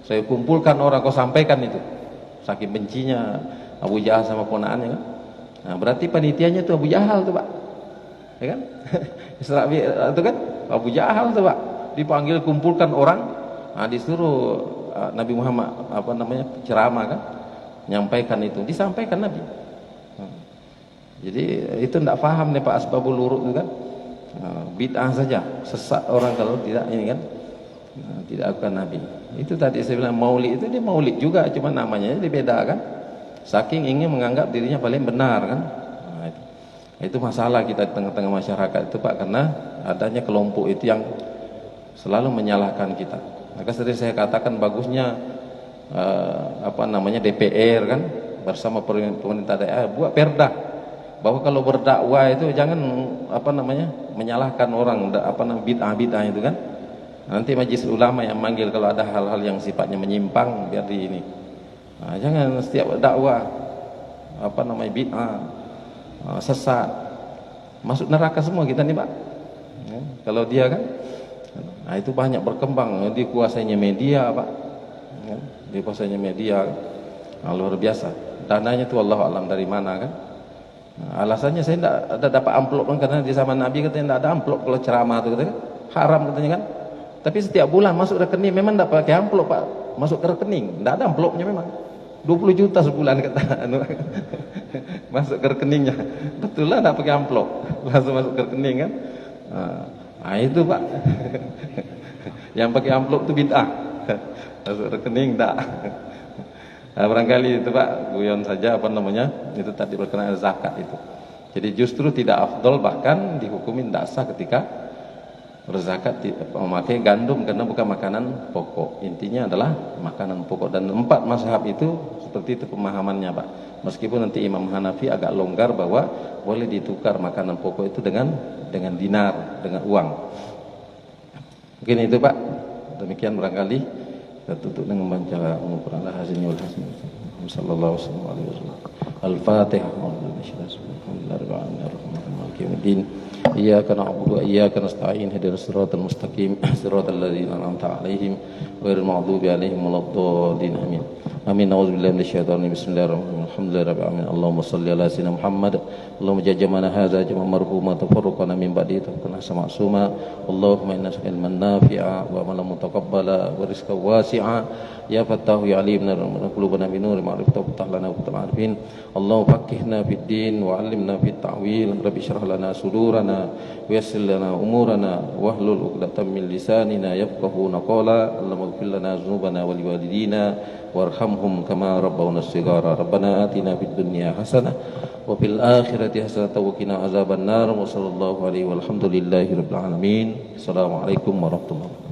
Speaker 1: saya kumpulkan orang, kau sampaikan itu. Saking bencinya Abu Jahal sama ponakannya kan. Nah, berarti panitianya itu Abu Jahal tuh Pak, ya kan? Isra Mi'raj itu kan Abu Jahal tuh Pak, dipanggil kumpulkan orang. Nah, disuruh Nabi Muhammad ceramah kan, menyampaikan itu, disampaikan Nabi. Jadi itu tidak paham nih Pak asbabul wurud itu kan. Bid'ah saja, sesat orang kalau tidak ini kan, tidak akan Nabi. Itu tadi saya bilang Maulid itu dia Maulid juga, cuma namanya dibedakan. Saking ingin menganggap dirinya paling benar kan. Nah, itu masalah kita di tengah-tengah masyarakat itu Pak, karena adanya kelompok itu yang selalu menyalahkan kita. Maka sering saya katakan bagusnya DPR kan bersama pemerintah daerah buat perda, bahwa kalau berdakwah itu jangan menyalahkan orang bid'ah itu kan. Nanti majelis ulama yang manggil kalau ada hal-hal yang sifatnya menyimpang, biar di ini. Nah, jangan setiap dakwah bid'ah, sesat, masuk neraka semua kita nih Pak. Ya, kalau dia kan, nah itu banyak berkembang, dikuasainya media Pak. Ya, dikuasainya media, nah, luar biasa. Dananya tuh Allah alam dari mana kan. Nah, alasannya saya tidak ada dapat amplop kan, karena di zaman Nabi katanya tidak ada amplop kalau ceramah itu katanya kan, haram katanya kan. Tapi setiap bulan masuk rekening, memang tidak pakai amplop Pak, masuk ke rekening, tidak ada amplopnya memang. 20 juta sebulan kata masuk ke rekeningnya. Betul lah, tidak pakai amplop, langsung masuk ke rekening kan. Nah itu Pak. Yang pakai amplop itu bid'ah. Masuk rekening tidak. Nah, barangkali itu Pak, guyon saja itu tadi berkenaan zakat itu. Jadi justru tidak afdol, bahkan dihukumi tidak sah ketika berzakat memakai gandum, karena bukan makanan pokok. Intinya adalah makanan pokok, dan 4 mazhab itu seperti itu pemahamannya Pak. Meskipun nanti Imam Hanafi agak longgar bahwa boleh ditukar makanan pokok itu dengan dinar, dengan uang. Mungkin itu Pak. Demikian barangkali kita tutup dengan membaca Al-Qur'an al-Hazinul Hasan. Sallallahu alaihi wasallam. Al-Fatihah. Bismillahirrahmanirrahim. Iyyaka na'budu wa iyyaka nasta'in. Ihdinas siratal mustaqim. Siratal ladzina an'amta 'alaihim ghairil maghdubi 'alaihim waladdallin. Amin. Amin. A'udzubillahi minasyaitonir rajim. Bismillahirrahmanirrahim. Alhamdulillahirabbil alamin. Allahumma shalli ala sayyidina Muhammad. Allahumma jajjamana hadza jam'a marhuma tafarraqana min ba'di tafkana ma'suma. Allahumma inna ilman nafi'a wa amalan mutaqabbala wa rizqan wasi'a. Ya Fattahu ya alimna qulubana bi nuri ma'rifati wa ftah lana wa arifin. Allahumma faqqihna fid din wa 'allimna fit ta'wil. Rabbi shrah lana sudurana wa yassir lana umurana wahlul 'uqdatam min lisanina yafqahuna qawla. Allahumma ighfir lana dzunubana wa liwalidina warhamhum kama rabbawna shighara. Rabbana atina fid dunya hasanah wa fil akhirati hasanah wa qina azabannar. Wa sallallahu alaihi walhamdulillahi rabbil alamin. Assalamualaikum warahmatullahi wabarakatuh.